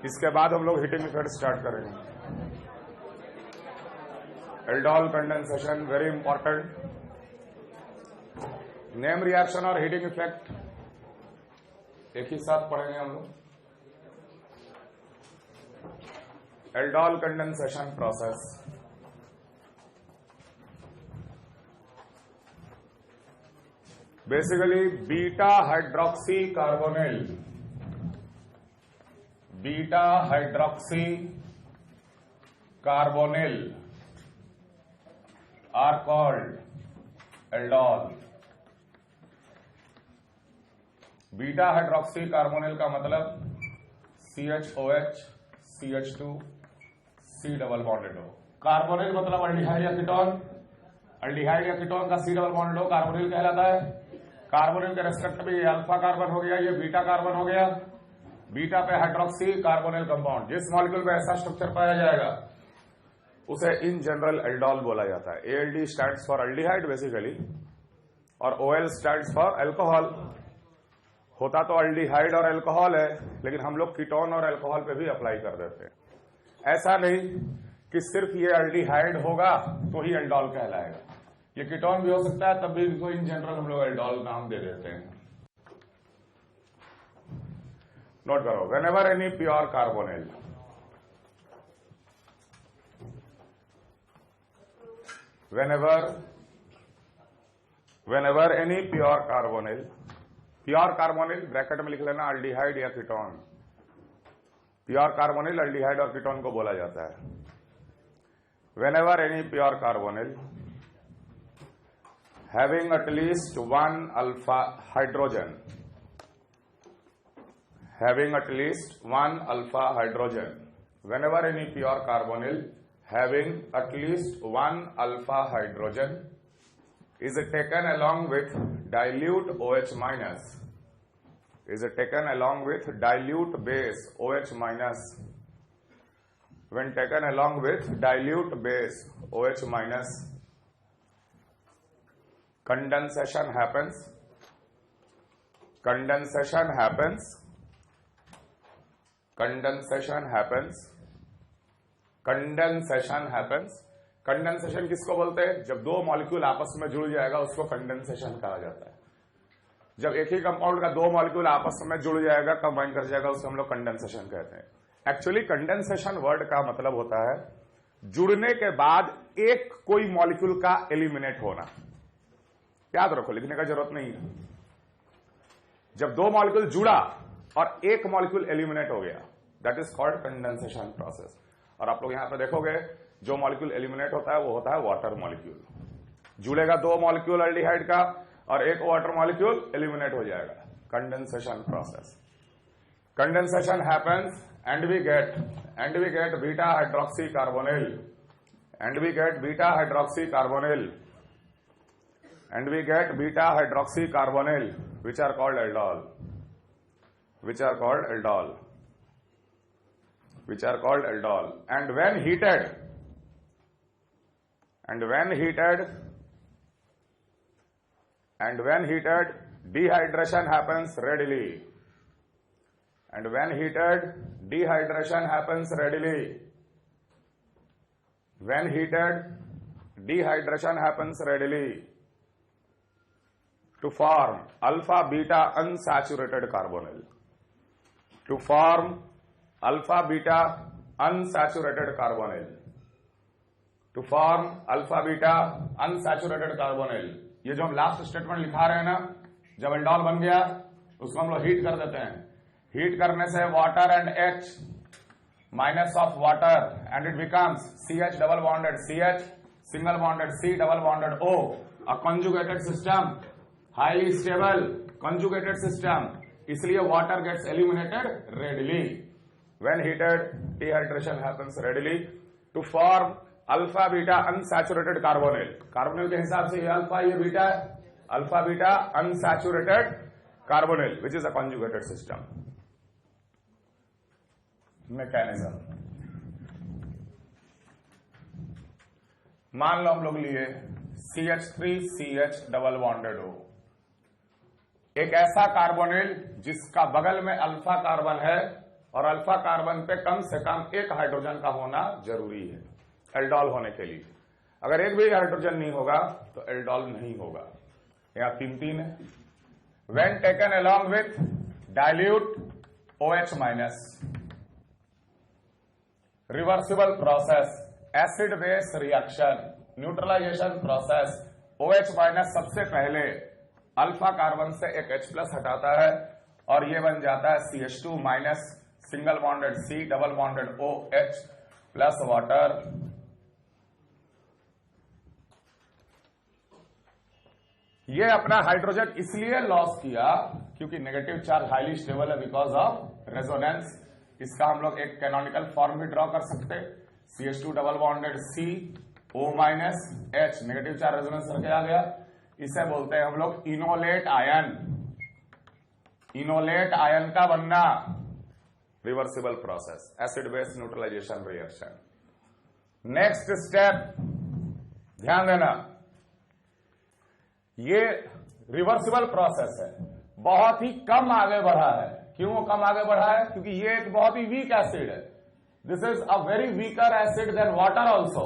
इसके बाद हम लोग हीटिंग इफेक्ट स्टार्ट करेंगे। Aldol condensation very important. Name reaction और हीटिंग इफेक्ट एक ही साथ पढ़ेंगे हम लोग। Aldol condensation process, basically beta hydroxy carbonyl, beta hydroxy carbonyl are called aldol. Beta hydroxy carbonyl का मतलब CHOH CH2 C double bonded हो। कार्बोनिल मतलब अल्डिहाइड या कीटोन, अल्डिहाइड या कीटोन का C डबल बॉन्डेड हो कार्बोनिल कहलाता है। कार्बोनिल के रेस्पेक्ट में ये अल्फा कार्बन हो गया, ये बीटा कार्बन हो गया। बीटा पे हाइड्रोक्सी कार्बोनिल कंपाउंड, जिस मॉलिक्यूल पे ऐसा स्ट्रक्चर पाया जाएगा उसे इन जनरल एल्डोल बोला जाता है। ALD stands for aldehyde basically, और OL स्टैंड्स फॉर अल्कोहल। होता तो अल्डिहाइड और अल्कोहल है, लेकिन हम लोग कीटोन और अल्कोहल पे भी अप्लाई कर देते हैं। ऐसा नहीं कि सिर्फ ये अल्डिहाइड होगा तो ही एल्डोल कहलाएगा, ये कीटोन भी हो सकता है, तब भी इसको इन जनरल हम लोग एल्डोल नाम दे देते हैं। नोट करो, whenever any pure carbonyl, whenever any pure carbonyl, pure carbonyl bracket में लिख लेना अल्डिहाइड या कीटोन। प्योर कार्बोनिल अल्डिहाइड और कीटोन को बोला जाता है। whenever any pure carbonyl having at least one alpha hydrogen, having at least one alpha hydrogen, whenever any pure carbonyl having at least one alpha hydrogen is taken along with dilute OH minus, is taken along with dilute base OH minus, when taken along with dilute base OH minus, condensation happens, condensation happens, condensation happens, condensation happens. Condensation किसको बोलते हैं? जब दो molecule आपस में जुड़ जाएगा उसको कंडेंसेशन कहा जाता है। जब एक ही कंपाउंड का दो मॉलिक्यूल आपस में जुड़ जाएगा, कंबाइन कर जाएगा, उसको हम लोग कंडेंसेशन कहते हैं। एक्चुअली कंडेंसेशन वर्ड का मतलब होता है जुड़ने के बाद एक कोई मॉलिक्यूल का एलिमिनेट होना। याद रखो, लिखने का जरूरत नहीं है। जब दो मॉलिक्यूल जुड़ा और एक मॉलिक्यूल एलिमिनेट हो गया, that is called condensation process. और आप लोग यहां पर देखोगे जो मॉलिक्यूल एलिमिनेट होता है वो होता है वाटर मॉलिक्यूल। जुड़ेगा दो मॉलिक्यूल अल्डिहाइड का और एक वाटर मॉलिक्यूल एलिमिनेट हो जाएगा, condensation process. Condensation happens and we get beta hydroxy carbonyl, and we get beta hydroxy carbonyl, and we get beta hydroxy carbonyl which are called aldol, which are called aldol, which are called aldol. And when heated, and when heated, and when heated, dehydration happens readily, and when heated, dehydration happens readily, when heated, dehydration happens readily to form alpha beta unsaturated carbonyl, to form alpha beta unsaturated carbonyl, to form alpha beta unsaturated carbonyl। ये जो हम last statement लिखा रहे हैं ना, जब aldol बन गया उसको हम लोग हीट कर देते हैं। हीट करने से water and H minus of water and it becomes CH double bonded CH, single bonded C double bonded O, a conjugated system, highly stable conjugated system. इसलिए water gets eliminated readily. When heated, dehydration happens readily to form alpha beta unsaturated carbonyl. Carbonyl के हिसाब से ये alpha, ये beta, alpha beta unsaturated carbonyl which is a conjugated system mechanism. मान लो हम लोग लिए CH3CH डबल बॉन्डेड हो, एक ऐसा कार्बोनिल जिसका बगल में अल्फा कार्बन है और अल्फा कार्बन पे कम से कम एक हाइड्रोजन का होना जरूरी है एल्डोल होने के लिए। अगर एक भी हाइड्रोजन नहीं होगा तो एल्डोल नहीं होगा। यहां 3 है। When taken along with dilute OH minus, reversible process, acid base reaction, neutralisation process, OH minus सबसे पहले अल्फा कार्बन से एक H प्लस हटाता है और ये बन जाता है CH2 minus single bonded C double bonded OH plus water. ये अपना हाइड्रोजन इसलिए लॉस किया क्योंकि नेगेटिव चार्ज हाईली स्टेबल है बिकॉज ऑफ रेजोनेंस। इसका हम लोग एक कैनोनिकल फॉर्म भी ड्रॉ कर सकते हैं, CH2 double bonded C O minus H, negative charge resonance करके आ गया। इसे बोलते हैं हम लोग इनोलेट आयन। इनोलेट आयन का बनना reversible process, acid base neutralisation reaction. Next step ध्यान देना, ये रिवर्सिबल प्रोसेस है, बहुत ही कम आगे बढ़ा है। क्यों कम आगे बढ़ा है? क्योंकि ये एक बहुत ही वीक एसिड है। This is a very weaker acid than water also.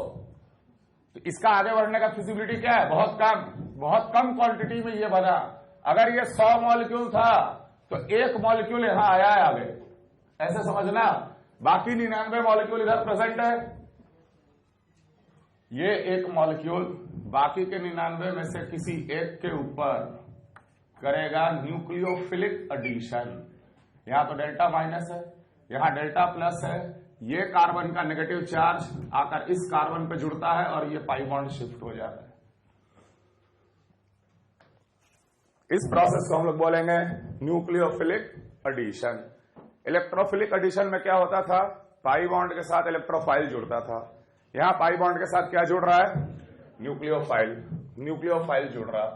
तो इसका आगे बढ़ने का फिजिबिलिटी क्या है? बहुत कम क्वांटिटी में ये बना। अगर ये 100 मॉलिक्यूल था तो एक मॉलिक्यूल यहां आया है आगे, ऐसे समझना। बाकी 99 मॉलिक्यूल इधर प्रेजेंट है। ये एक मॉलिक्यूल बाकी के 99 में से किसी एक के ऊपर करेगा न्यूक्लियोफिलिक एडिशन। यहां तो डेल्टा माइनस है, यहां डेल्टा प्लस है। ये कार्बन का नेगेटिव चार्ज आकर इस कार्बन पे जुड़ता है और ये पाई बॉन्ड शिफ्ट हो जाता है। इस प्रोसेस को हम लोग बोलेंगे न्यूक्लियोफिलिक एडिशन। इलेक्ट्रोफिलिक एडिशन में क्या होता था? पाई बॉन्ड के साथ इलेक्ट्रोफाइल जुड़ता था। यहां पाई बॉन्ड के साथ क्या जुड़ रहा है? न्यूक्लियोफाइल जुड़ रहा।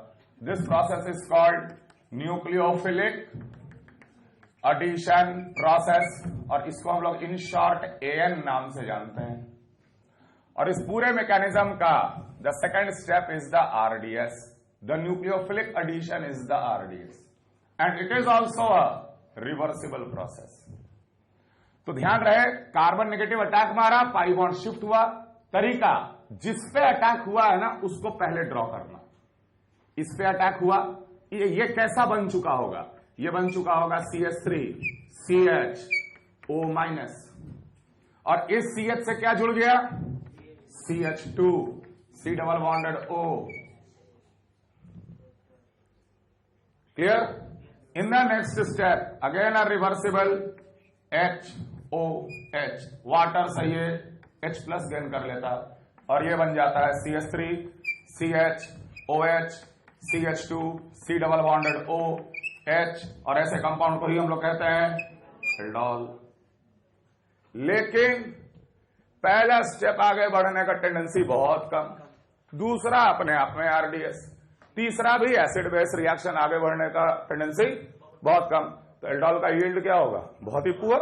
This process is called nucleophilic addition process, और इसको हम लोग इन शॉर्ट AN नाम से जानते हैं। और इस पूरे मैकेनिज्म का the second step is the RDS। The nucleophilic addition is the RDS and it is also a reversible process. तो ध्यान रहे, कार्बन नेगेटिव अटैक मारा, पाई बॉन्ड शिफ्ट हुआ। तरीका, जिस पे अटैक हुआ है ना उसको पहले ड्रॉ करना। इस पे अटैक हुआ, ये कैसा बन चुका होगा? ये बन चुका होगा CH3 CH O माइनस, और इस CH से क्या जुड़ गया? CH2 C double bonded O। Clear? In the next step again a reversible HOH, water से ये H प्लस गेन कर लेता और ये बन जाता है CH3 CH OH CH2 C double bonded OH, और ऐसे कंपाउंड को ही हम लोग कहते हैं एल्डोल। लेकिन पहला स्टेप आगे बढ़ने का टेंडेंसी बहुत कम, दूसरा अपने आप में RDS, तीसरा भी एसिड बेस रिएक्शन आगे बढ़ने का टेंडेंसी बहुत कम। तो एल्डोल का यील्ड क्या होगा? बहुत ही पुअर।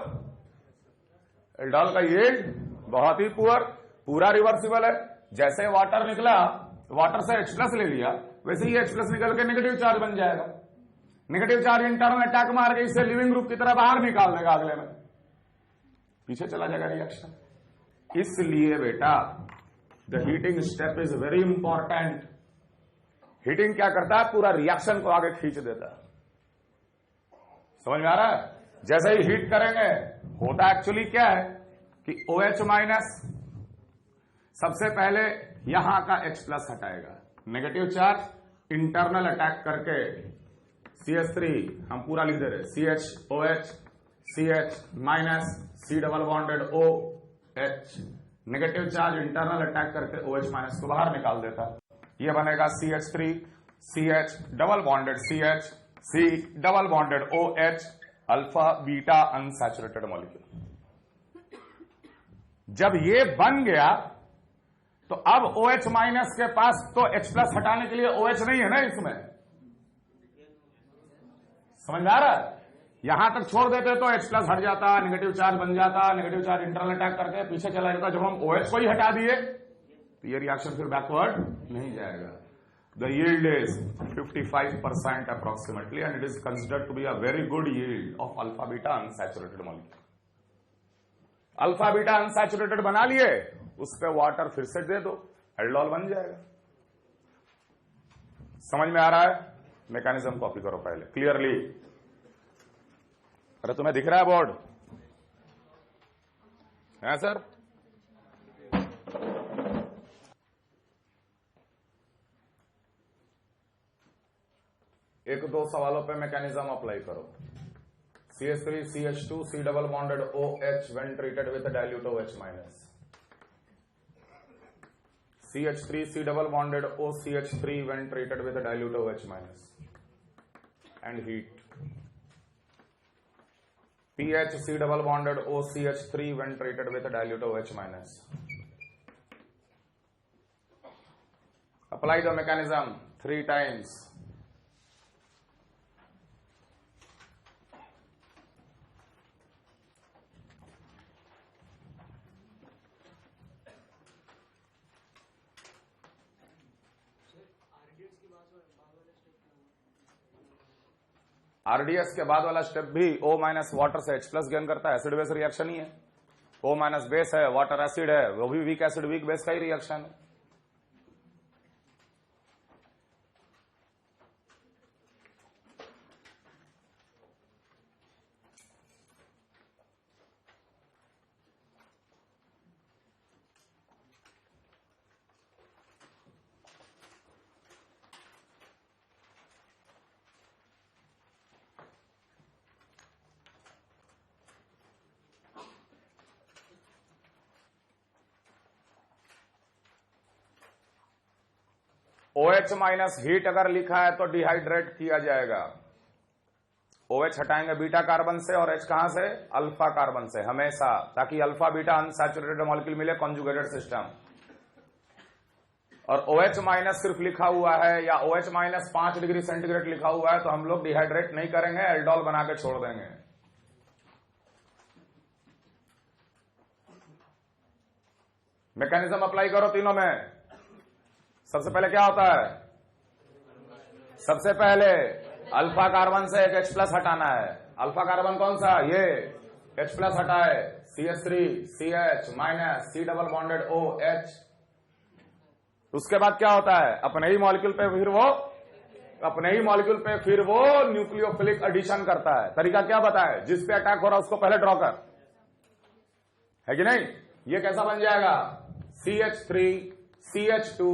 एल्डोल का यील्ड बहुत ही पुअर, पूरा रिवर्सिबल है। जैसे वाटर निकला, वाटर से H प्लस ले लिया, वैसे ही H प्लस निकल के नेगेटिव चार्ज बन जाएगा। नेगेटिव चार्ज इंटरनल अटैक मार के इसे लिविंग ग्रुप की तरह बाहर निकाल देगा, अगले में पीछे चला जाएगा रिएक्शन। इसलिए बेटा the heating step is very important. Heating क्या करता है? पूरा रिएक्शन को आगे खींच देता है। समझ में आ रहा है? जैसे ही हीट करेंगे होता एक्चुअली क्या है कि OH माइनस सबसे पहले यहां का H प्लस हटाएगा, नेगेटिव चार्ज इंटरनल अटैक करके CH3 हम पूरा लिख दे रहे, CHOH CH minus C double bonded OH, negative charge internal attack करके OH माइनस को बाहर निकाल देता। ये बनेगा CH3 CH double bonded CH C double bonded OH, alpha beta unsaturated molecule. जब ये बन गया तो अब OH माइनस के पास तो H प्लस हटाने के लिए OH नहीं है ना इसमें। समझ में आ रहा है? यहां तक छोड़ देते तो H प्लस हट जाता, नेगेटिव चार्ज बन जाता, नेगेटिव चार्ज इंटरनल अटैक करके पीछे चला जाता। जब हम OH को ही हटा दिए तो ये रिएक्शन फिर बैकवर्ड नहीं जाएगा। The yield is 55% approximately and it is considered to be a very good yield of alpha beta unsaturated molecule. Alpha beta unsaturated बना लिए, उस पर वाटर फिर से दे दो, एल्डोल बन जाएगा। समझ में आ रहा है? मैकेनिज्म कॉपी करो पहले क्लियरली। अरे तुम्हें दिख रहा है बोर्ड है सर? एक दो सवालों पे मैकेनिज्म अप्लाई करो। CH3 CH2 C double bonded OH when treated with dilute OH minus. CH3 C double bonded OCH3 when treated with dilute OH minus and heat. pH C double bonded OCH3 when treated with dilute OH minus. Apply the mechanism 3 times. RDS के बाद वाला step भी O minus water से H plus gain करता है, acid base reaction ही है। O minus base है, water acid है, वो भी वीक एसिड वीक बेस का ही रिएक्शन है। OH माइनस हीट अगर लिखा है तो डिहाइड्रेट किया जाएगा। OH हटाएंगे बीटा कार्बन से और H कहां से? अल्फा कार्बन से हमेशा, ताकि अल्फा बीटा अनसैचुरेटेड मॉलिक्यूल मिले कॉन्जुगेटेड सिस्टम। और OH माइनस सिर्फ लिखा हुआ है या OH माइनस 5 डिग्री सेंटीग्रेड लिखा हुआ है तो हम लोग डिहाइड्रेट नहीं करेंगे, एल्डोल बना के छोड़ देंगे। मैकेनिज्म अप्लाई करो तीनों में। सबसे पहले क्या होता है? सबसे पहले अल्फा कार्बन से एक H प्लस हटाना है। अल्फा कार्बन कौन सा? ये H प्लस हटाए, CH3 CH minus C double bonded OH। उसके बाद क्या होता है? अपने ही मॉलिक्यूल पे फिर वो न्यूक्लियोफिलिक एडिशन करता है। तरीका क्या बताए? जिस पे अटैक हो रहा है उसको पहले ड्रॉ कर, है कि नहीं? ये कैसा बन जाएगा? CH3 CH2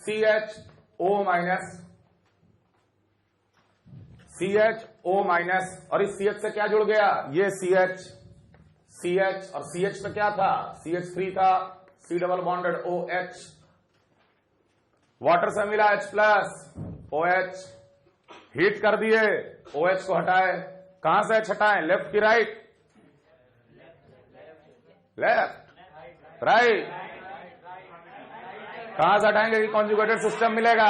CHO minus CHO minus, और इस CH से क्या जुड़ गया? ये CH और CH पे क्या था? CH3 था, C double bonded OH, water से मिला H प्लस OH, हीट कर दिए, OH को हटाए। कहां से H हटाएं? लेफ्ट की राइट? Left right. कहां से हटाएंगे कि कॉन्जुगेटेड सिस्टम मिलेगा?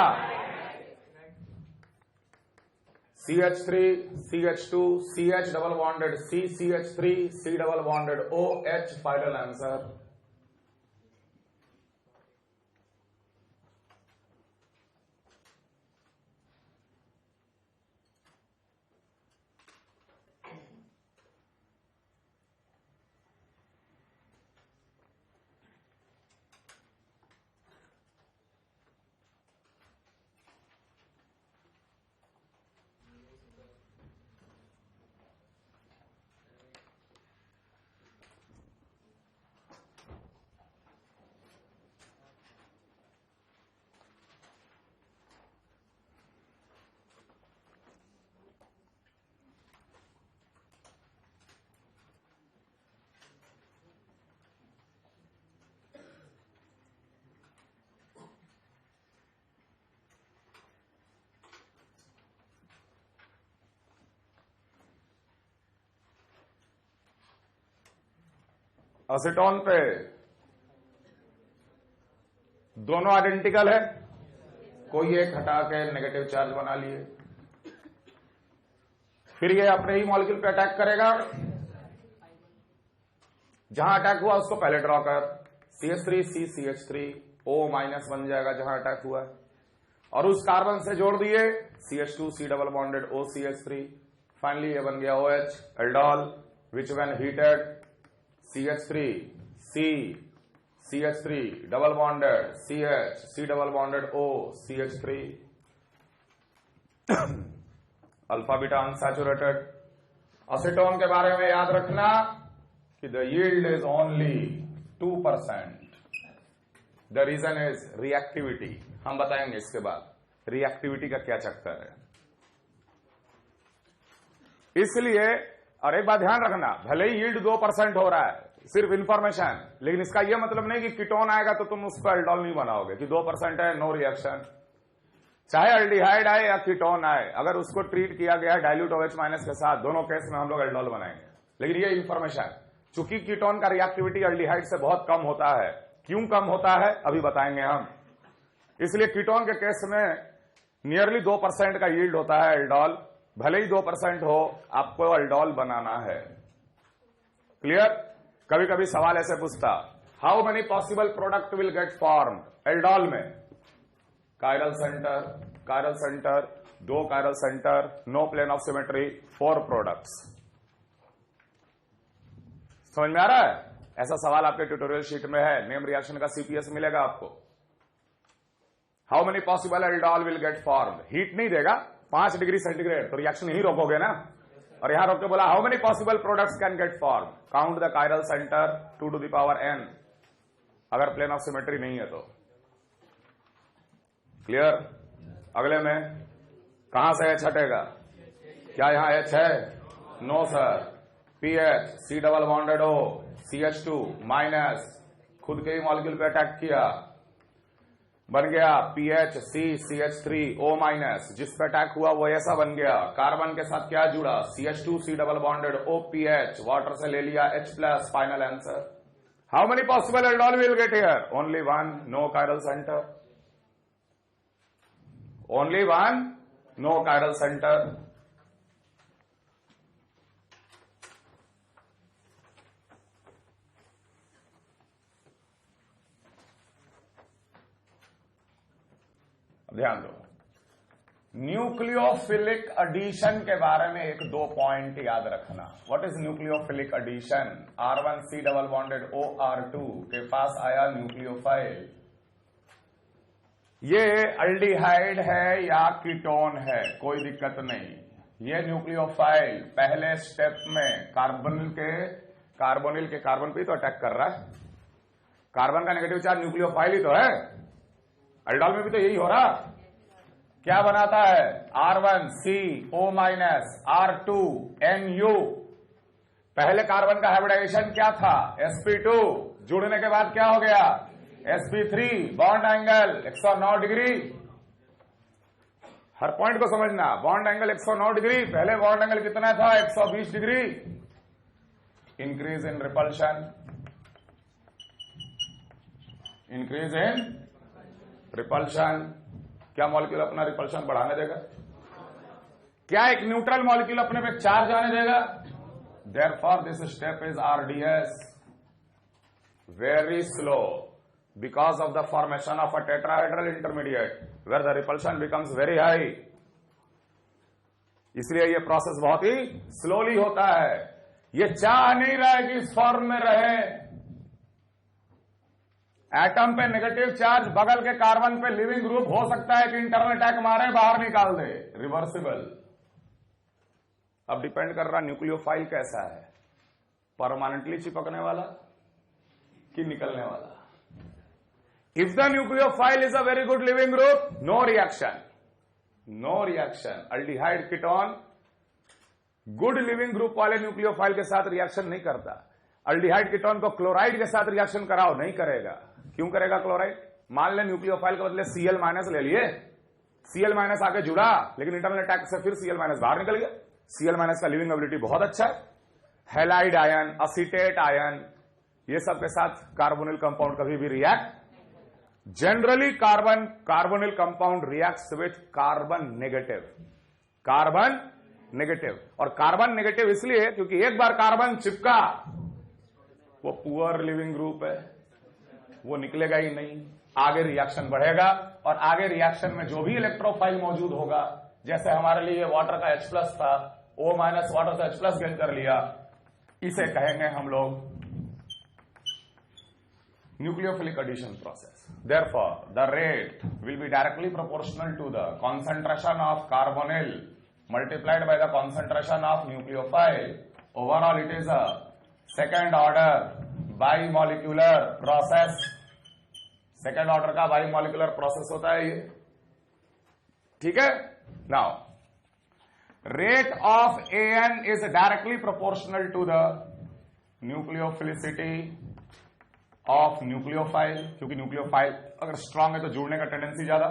CH3 CH2 CH double bonded CH3 C double bonded OH, final answer. Acetone पे दोनों आइडेंटिकल है, कोई एक हटा के नेगेटिव चार्ज बना लिए। फिर ये अपने ही मॉलिक्यूल पे अटैक करेगा, जहां अटैक हुआ उसको पहले ड्रॉ कर। CH3 CH3 O माइनस बन जाएगा जहां अटैक हुआ है, और उस कार्बन से जोड़ दिए CH2 C double bonded OCH3, finally ये बन गया OH aldol, which when heated CH3 C CH3 double bonded CH C double bonded O CH3 alpha beta unsaturated. Acetone के बारे में याद रखना कि the yield is only 2%। The reason is reactivity. हम बताएंगे इसके बाद रिएक्टिविटी का क्या चक्कर है। इसलिए और एक बात ध्यान रखना, भले ही यील्ड 2% हो रहा है, सिर्फ इंफॉर्मेशन, लेकिन इसका यह मतलब नहीं कि कीटोन आएगा तो तुम उसको एल्डोल नहीं बनाओगे कि 2% है नो रिएक्शन। चाहे अल्डिहाइड आए या कीटोन आए, अगर उसको ट्रीट किया गया डाइल्यूट OH माइनस के साथ, दोनों केस में हम लोग एल्डोल बनाएंगे। लेकिन ये इंफॉर्मेशन, चूंकि कीटोन का रिएक्टिविटी अल्डिहाइड से बहुत कम होता है, क्यों कम होता है अभी बताएंगे हम। इसलिए कीटोन के केस में नियरली 2% का यील्ड होता है एल्डोल। भले ही 2% हो, आपको एल्डोल बनाना है। क्लियर? कभी कभी सवाल ऐसे पूछता, how many possible product will get form aldol में? Chiral centre, 2 chiral centre, no plane of symmetry, 4 products. समझ में आ रहा है? ऐसा सवाल आपके ट्यूटोरियल शीट में है, नेम रिएक्शन का CPS मिलेगा आपको। How many possible aldol will get form, heat नहीं देगा, 5 डिग्री सेंटीग्रेड, तो रिएक्शन यही रोकोगे ना। और यहां रोक के बोला how many possible products can get form, count the chiral centre 2 to the power n, अगर प्लेन ऑफ सिमेट्री नहीं है तो। क्लियर? अगले में कहां से H हटेगा? क्या यहां H है? No sir. PH C double bonded O CH2 minus, खुद के ही मॉलिक्यूल पे अटैक किया, बन गया PH C CH3 O minus, जिस पे अटैक हुआ वो ऐसा बन गया। कार्बन के साथ क्या जुड़ा? CH2 C double bonded O PH, water से ले लिया H plus. Final answer. How many possible aldol will get here? Only 1, no chiral centre. Only 1, no chiral centre. ध्यान दो, न्यूक्लियोफिलिक एडिशन के बारे में 1-2 पॉइंट याद रखना। What is nucleophilic addition? R1C double bonded OR2 के पास आया न्यूक्लियोफाइल। ये अल्डिहाइड है या कीटोन है, कोई दिक्कत नहीं। ये न्यूक्लियोफाइल पहले स्टेप में कार्बोनिल के कार्बन पे तो अटैक कर रहा है। कार्बन का नेगेटिव चार्ज न्यूक्लियोफाइल ही तो है। एल्डोल में भी तो यही हो रहा। क्या बनाता है? R1C O minus R2 NU। पहले कार्बन का हाइब्रिडाइजेशन क्या था? sp2। जुड़ने के बाद क्या हो गया? sp3। Bond angle 109 degree. हर पॉइंट को समझना, बॉन्ड एंगल 109 डिग्री। पहले बॉन्ड एंगल कितना था? 120 degree. Increase in repulsion, increase in repulsion. क्या मॉलिक्यूल अपना रिपल्शन बढ़ाने देगा? क्या एक न्यूट्रल मॉलिक्यूल अपने पे चार्ज आने देगा? Therefore this step is RDS, very slow, because of the formation of a tetrahedral intermediate where the repulsion becomes very high. इसलिए यह प्रोसेस बहुत ही स्लोली होता है। यह चाह नहीं रहा है कि इस फॉर्म में रहे। एटम पे नेगेटिव चार्ज, बगल के कार्बन पे लिविंग ग्रुप, हो सकता है कि इंटरनल अटैक मारे, बाहर निकाल दे, रिवर्सिबल। अब डिपेंड कर रहा न्यूक्लियोफाइल कैसा है, परमानेंटली चिपकने वाला कि निकलने वाला। If the nucleophile is a very good leaving group, no reaction, no reaction. Aldehyde ketone good leaving group वाले न्यूक्लियोफाइल के साथ रिएक्शन नहीं करता। अल्डिहाइड कीटोन को क्लोराइड के साथ रिएक्शन कराओ, नहीं करेगा। क्यों करेगा क्लोराइड? मान ले न्यूक्लियोफाइल के बदले Cl माइनस ले लिए, Cl माइनस आके जुड़ा, लेकिन इंटरनल अटैक से फिर Cl माइनस बाहर निकल गया। Cl माइनस का लिविंग एबिलिटी बहुत अच्छा है। हैलाइड आयन, असीटेट आयन, ये सब के साथ कार्बोनिल कंपाउंड कभी भी react, generally carbonyl compound reacts with carbon negative. और कार्बन नेगेटिव इसलिए क्योंकि एक बार कार्बन चिपका, वो पुअर लिविंग ग्रुप है, वो निकलेगा ही नहीं, आगे रिएक्शन बढ़ेगा। और आगे रिएक्शन में जो भी इलेक्ट्रोफाइल मौजूद होगा, जैसे हमारे लिए वाटर का H प्लस था, O माइनस वाटर से H प्लस गेन कर लिया, इसे कहेंगे हम लोग nucleophilic addition process. Therefore, the rate will be directly proportional to the concentration of carbonyl multiplied by the concentration of nucleophile. Overall, it is a second order bimolecular process. Second order का bimolecular process होता है ये, ठीक है। Now rate of N is directly proportional to the nucleophilicity of nucleophile, क्योंकि nucleophile अगर strong है तो जुड़ने का टेंडेंसी ज्यादा।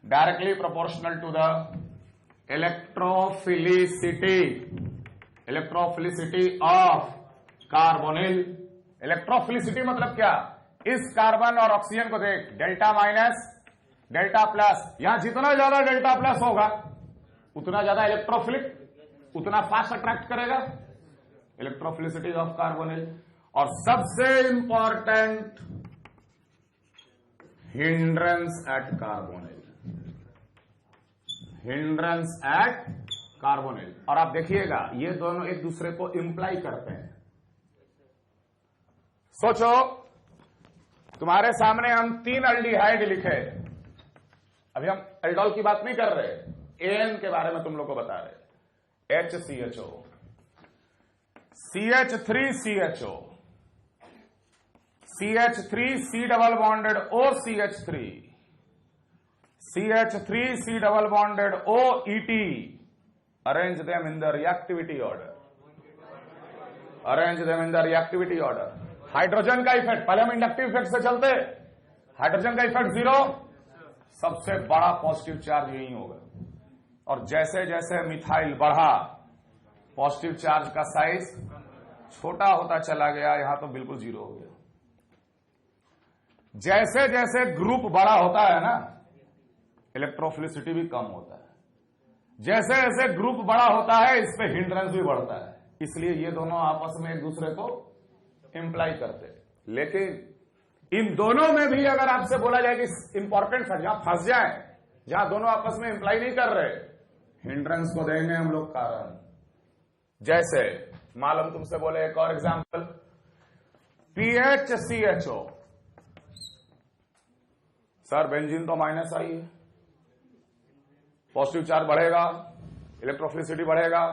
Directly proportional to the electrophilicity of carbonyl. Electrophilicity मतलब क्या, इस कार्बन और ऑक्सीजन को देख, डेल्टा माइनस डेल्टा प्लस, यहां जितना ज्यादा डेल्टा प्लस होगा उतना ज्यादा इलेक्ट्रोफिलिक, उतना फास्ट अट्रैक्ट करेगा। Electrophilicity of carbonyl. और सबसे important hindrance at carbonyl, hindrance at carbonyl. और आप देखिएगा ये दोनों एक दूसरे को इंप्लाई करते हैं। सोचो तुम्हारे सामने हम 3 एल्डिहाइड लिखे, अभी हम एल्डोल की बात नहीं कर रहे, एन के बारे में तुम लोग को बता रहे। HCHO, CH3CHO, CH3C double bonded OCH3, CH3C double bonded OET। Arrange them in the reactivity order, arrange them in the reactivity order. Hydrogen का इफेक्ट, पहले हम इंडक्टिव इफेक्ट से चलते, हाइड्रोजन का इफेक्ट 0, सबसे बड़ा पॉजिटिव चार्ज यही होगा। और जैसे जैसे मिथाइल बढ़ा, पॉजिटिव चार्ज का साइज छोटा होता चला गया, यहां तो बिल्कुल 0 हो गया। जैसे जैसे ग्रुप बड़ा होता है ना, इलेक्ट्रोफिलिसिटी भी कम होता है। जैसे जैसे ग्रुप बड़ा होता है, इस पे हिंड्रेंस भी बढ़ता है। इसलिए ये दोनों आपस में एक दूसरे को इंप्लाई करते। लेकिन इन दोनों में भी अगर आपसे बोला जाए कि इंपॉर्टेंट फैक्ट, जहां फंस जाए, जहां दोनों आपस में इंप्लाई नहीं कर रहे, हिंड्रेंस को देंगे हम लोग कारण। जैसे मालूम तुमसे बोले, एक और एग्जांपल, PHCHO। सर बेंजीन तो माइनस आई है, पॉजिटिव चार्ज बढ़ेगा, इलेक्ट्रोफिलिसिटी बढ़ेगा,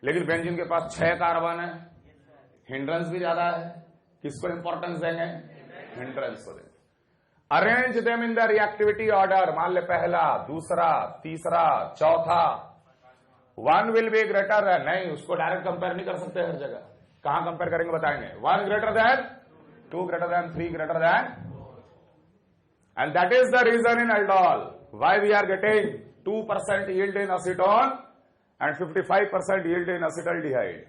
लेकिन बेंजीन के पास 6 कार्बन है, हिंड्रेंस भी ज्यादा है। किसको इंपॉर्टेंस देंगे, हिंड्रेंस को देंगे। Arrange them in the reactivity order, मान ले पहला, दूसरा, तीसरा, चौथा। 1 विल बी ग्रेटर देन, नहीं उसको डायरेक्ट कंपेयर नहीं कर सकते हर जगह। कहां कंपेयर करेंगे बताएंगे, 1 greater than, 2 greater than, 3 greater than. And that is the reason in aldol why we are getting 2% yield in acetone and 55% yield in acetaldehyde.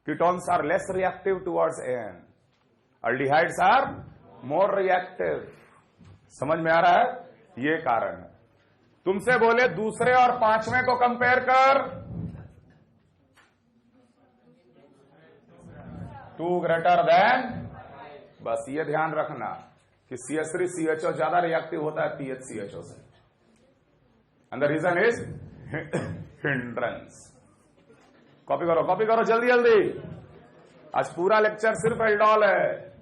Ketones are less reactive towards AN. Aldehydes are more reactive. समझ में आ रहा है, ये कारण है। तुमसे बोले दूसरे और पांचवें को कंपेयर कर, 2 ग्रेटर देन, बस ये ध्यान रखना कि CH3CHO ज्यादा रिएक्टिव होता है PHCHO से। And the reason is hindrance. Copy करो जल्दी जल्दी। आज पूरा लेक्चर सिर्फ एल्डोल है।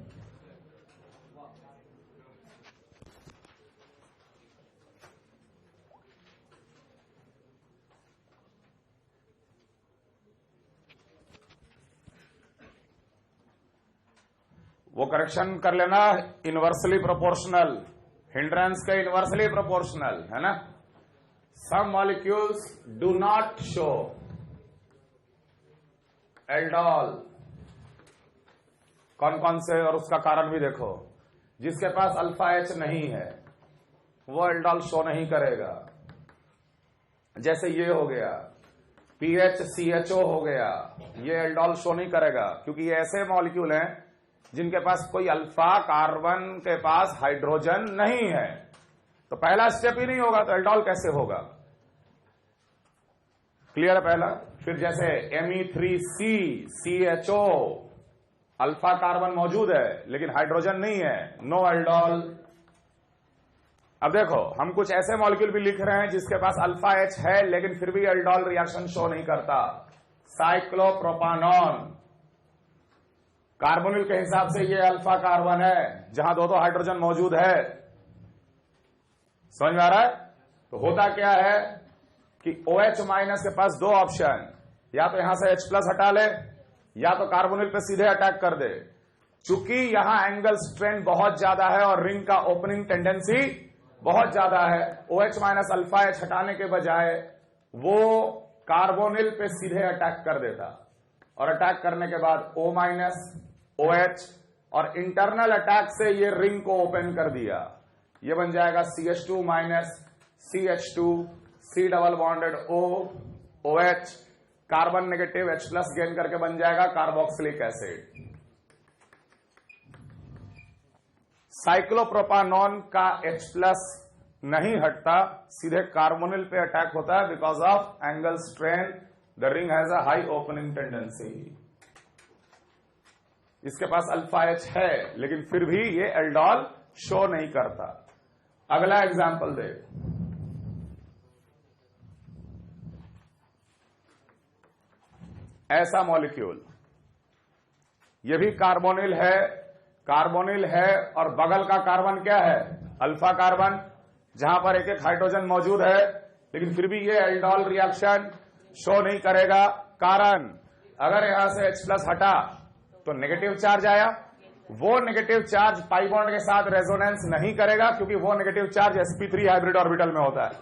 वो करेक्शन कर लेना, इनवर्सली प्रोपोर्शनल, हिंड्रेंस का इनवर्सली प्रोपोर्शनल है ना। Some molecules do not show aldol. कौन कौन से, और उसका कारण भी देखो। जिसके पास अल्फा H नहीं है वो एल्डोल शो नहीं करेगा। जैसे ये हो गया PHCHO हो गया, ये एल्डोल शो नहीं करेगा, क्योंकि ये ऐसे मॉलिक्यूल हैं जिनके पास कोई अल्फा कार्बन के पास हाइड्रोजन नहीं है। तो पहला स्टेप ही नहीं होगा तो एल्डोल कैसे होगा। क्लियर है पहला। फिर जैसे Me3CCHO, अल्फा कार्बन मौजूद है लेकिन हाइड्रोजन नहीं है, नो एल्डोल। अब देखो हम कुछ ऐसे मॉलिक्यूल भी लिख रहे हैं जिसके पास अल्फा H है लेकिन फिर भी एल्डोल रिएक्शन शो नहीं करता। साइक्लोप्रोपानॉन कार्बोनिल के हिसाब से ये अल्फा कार्बन है जहां दो हाइड्रोजन मौजूद है। समझ में आ रहा है? तो होता क्या है कि OH माइनस के पास दो ऑप्शन, या तो यहां से H+ हटा ले या तो कार्बोनिल पे सीधे अटैक कर दे। चूंकि यहां एंगल स्ट्रेन बहुत ज्यादा है और रिंग का ओपनिंग टेंडेंसी बहुत ज्यादा है, OH माइनस अल्फा H हटाने के बजाय वो कार्बोनिल पे सीधे अटैक कर देता, और अटैक करने के बाद O माइनस OH और इंटरनल अटैक से ये रिंग को ओपन कर दिया। ये बन जाएगा CH2 minus CH2 C double bonded O OH, carbon negative H+ gain करके बन जाएगा कार्बोक्सिलिक एसिड। साइक्लोप्रोपानॉन का H+ नहीं हटता, सीधे कार्बोनिल पे अटैक होता है because of angle strain. The ring has a high opening tendency. इसके पास अल्फा H है लेकिन फिर भी ये एल्डोल शो नहीं करता। अगला एग्जांपल दे। ऐसा मॉलिक्यूल, ये भी कार्बोनिल है और बगल का कार्बन क्या है? अल्फा कार्बन, जहां पर एक एक हाइड्रोजन मौजूद है, लेकिन फिर भी ये एल्डोल रिएक्शन शो नहीं करेगा। कारण, अगर यहां से H+ हटा तो नेगेटिव चार्ज आया, वो नेगेटिव चार्ज पाई बॉन्ड के साथ रेजोनेंस नहीं करेगा क्योंकि वो negative charge sp3 hybrid orbital में होता है।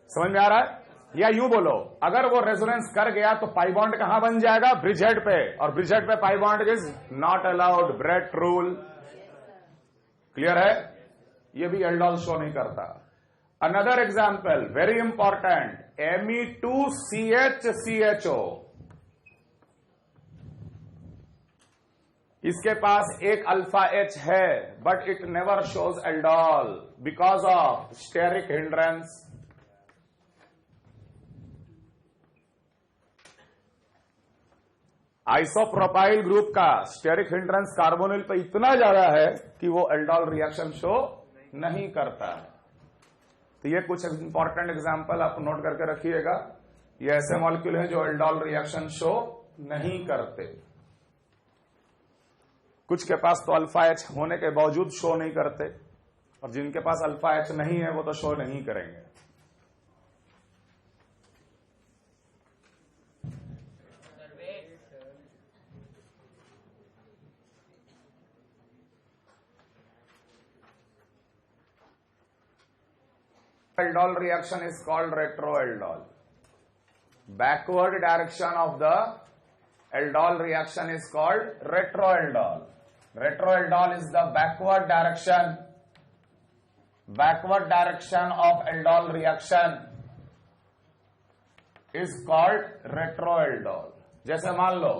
समझ में आ रहा है? या यूं बोलो, अगर वो रेजोनेंस कर गया तो पाई बॉन्ड कहां बन जाएगा? ब्रिज हेड पे, और ब्रिज हेड पे pi bond is not allowed, Bredt rule. Clear है? ये भी एल्डोल शो नहीं करता। Another example very important, Me2CH CHO। इसके पास एक अल्फा H है but it never shows aldol because of steric hindrance. Isopropyl group का स्टेरिक हिंड्रेंस कार्बोनिल पे इतना ज्यादा है कि वो एल्डोल रिएक्शन शो नहीं करता है। तो ये कुछ इंपॉर्टेंट एग्जांपल आप नोट करके रखिएगा। ये ऐसे मॉलिक्यूल हैं जो एल्डोल रिएक्शन शो नहीं करते। कुछ के पास तो अल्फा H होने के बावजूद शो नहीं करते, और जिनके पास अल्फा H नहीं है वो तो शो नहीं करेंगे। Aldol reaction is called retroaldol. Backward direction of the aldol reaction is called retroaldol. Retroaldol is the backward direction of aldol reaction is called retroaldol. जैसे मान लो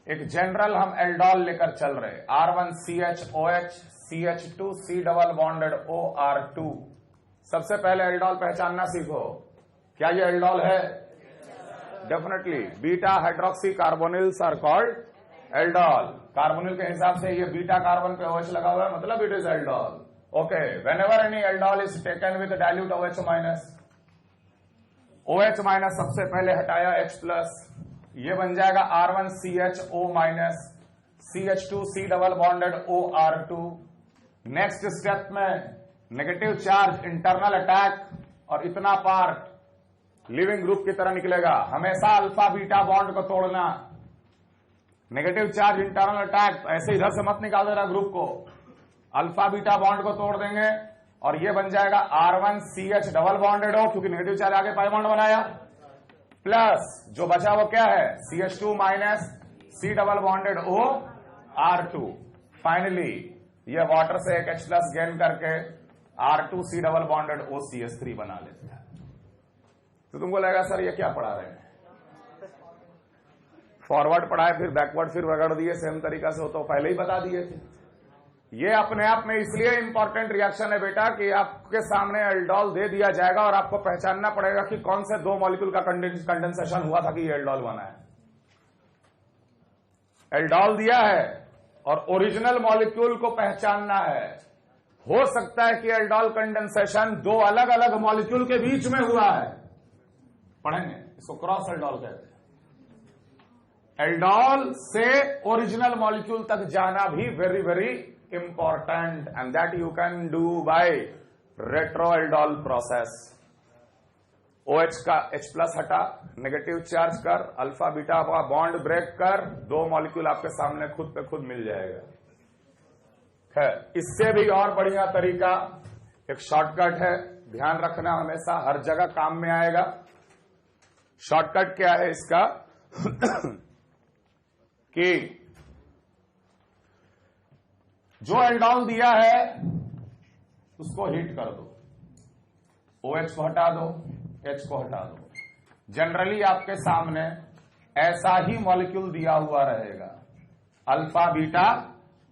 एक जनरल हम एल्डोल लेकर चल रहे, R1CHOH CH2 C double bonded OR2। सबसे पहले aldol पहचानना सीखो। क्या ये एल्डोल है? Definitely. Beta hydroxy carbonyls are called aldol. Carbonyl के हिसाब से ये बीटा कार्बन पे OH लगा हुआ है, मतलब it is aldol. Okay, whenever any aldol is taken with dilute OH minus, OH minus सबसे पहले हटाया H+, ये बन जाएगा R1CHO minus CH2 C double bonded OR2। Next step में नेगेटिव चार्ज इंटरनल अटैक, और इतना पार्ट लिविंग ग्रुप की तरह निकलेगा। हमेशा अल्फा बीटा बॉन्ड को तोड़ना। नेगेटिव चार्ज इंटरनल अटैक, ऐसे इधर से मत निकाल देना ग्रुप को, अल्फा बीटा बॉन्ड को तोड़ देंगे और ये बन जाएगा R1CH डबल बॉन्डेड O, क्योंकि नेगेटिव चार्ज आगे पाई बॉन्ड बनाया, प्लस जो बचा वो क्या है? CH2 minus C double bonded OR2। Finally ये वाटर से एक H+ गेन करके R2C डबल बॉन्डेड OCH3 बना लेते हैं। तो तुमको लगेगा सर ये क्या पढ़ा रहे हैं? फॉरवर्ड पढ़ाए फिर बैकवर्ड फिर रगड़ दिए सेम तरीका से, हो तो पहले ही बता दिए थे। ये अपने आप में इसलिए इंपॉर्टेंट रिएक्शन है बेटा कि आपके सामने एल्डोल दे दिया जाएगा और आपको पहचानना पड़ेगा कि कौन से दो मॉलिक्यूल का कंडेंसेशन हुआ था कि ये एल्डोल बना है। एल्डोल दिया है और ओरिजिनल मॉलिक्यूल को पहचानना है। हो सकता है कि एल्डोल कंडेंसेशन दो अलग अलग मॉलिक्यूल के बीच में हुआ है, पढ़ेंगे इसको क्रॉस एल्डोल कहते हैं। एल्डोल से ओरिजिनल मॉलिक्यूल तक जाना भी very very important, and that you can do by retro aldol process. OH का H+ हटा, नेगेटिव चार्ज कर, अल्फा बीटा का बॉन्ड ब्रेक कर, दो मॉलिक्यूल आपके सामने खुद पे खुद मिल जाएगा। है इससे भी और बढ़िया तरीका एक शॉर्टकट है, ध्यान रखना हमेशा, हर जगह काम में आएगा। शॉर्टकट क्या है इसका कि जो एल्डोल दिया है उसको हीट कर दो, OH को हटा दो, H को हटा दो। जनरली आपके सामने ऐसा ही मॉलिक्यूल दिया हुआ रहेगा, अल्फा बीटा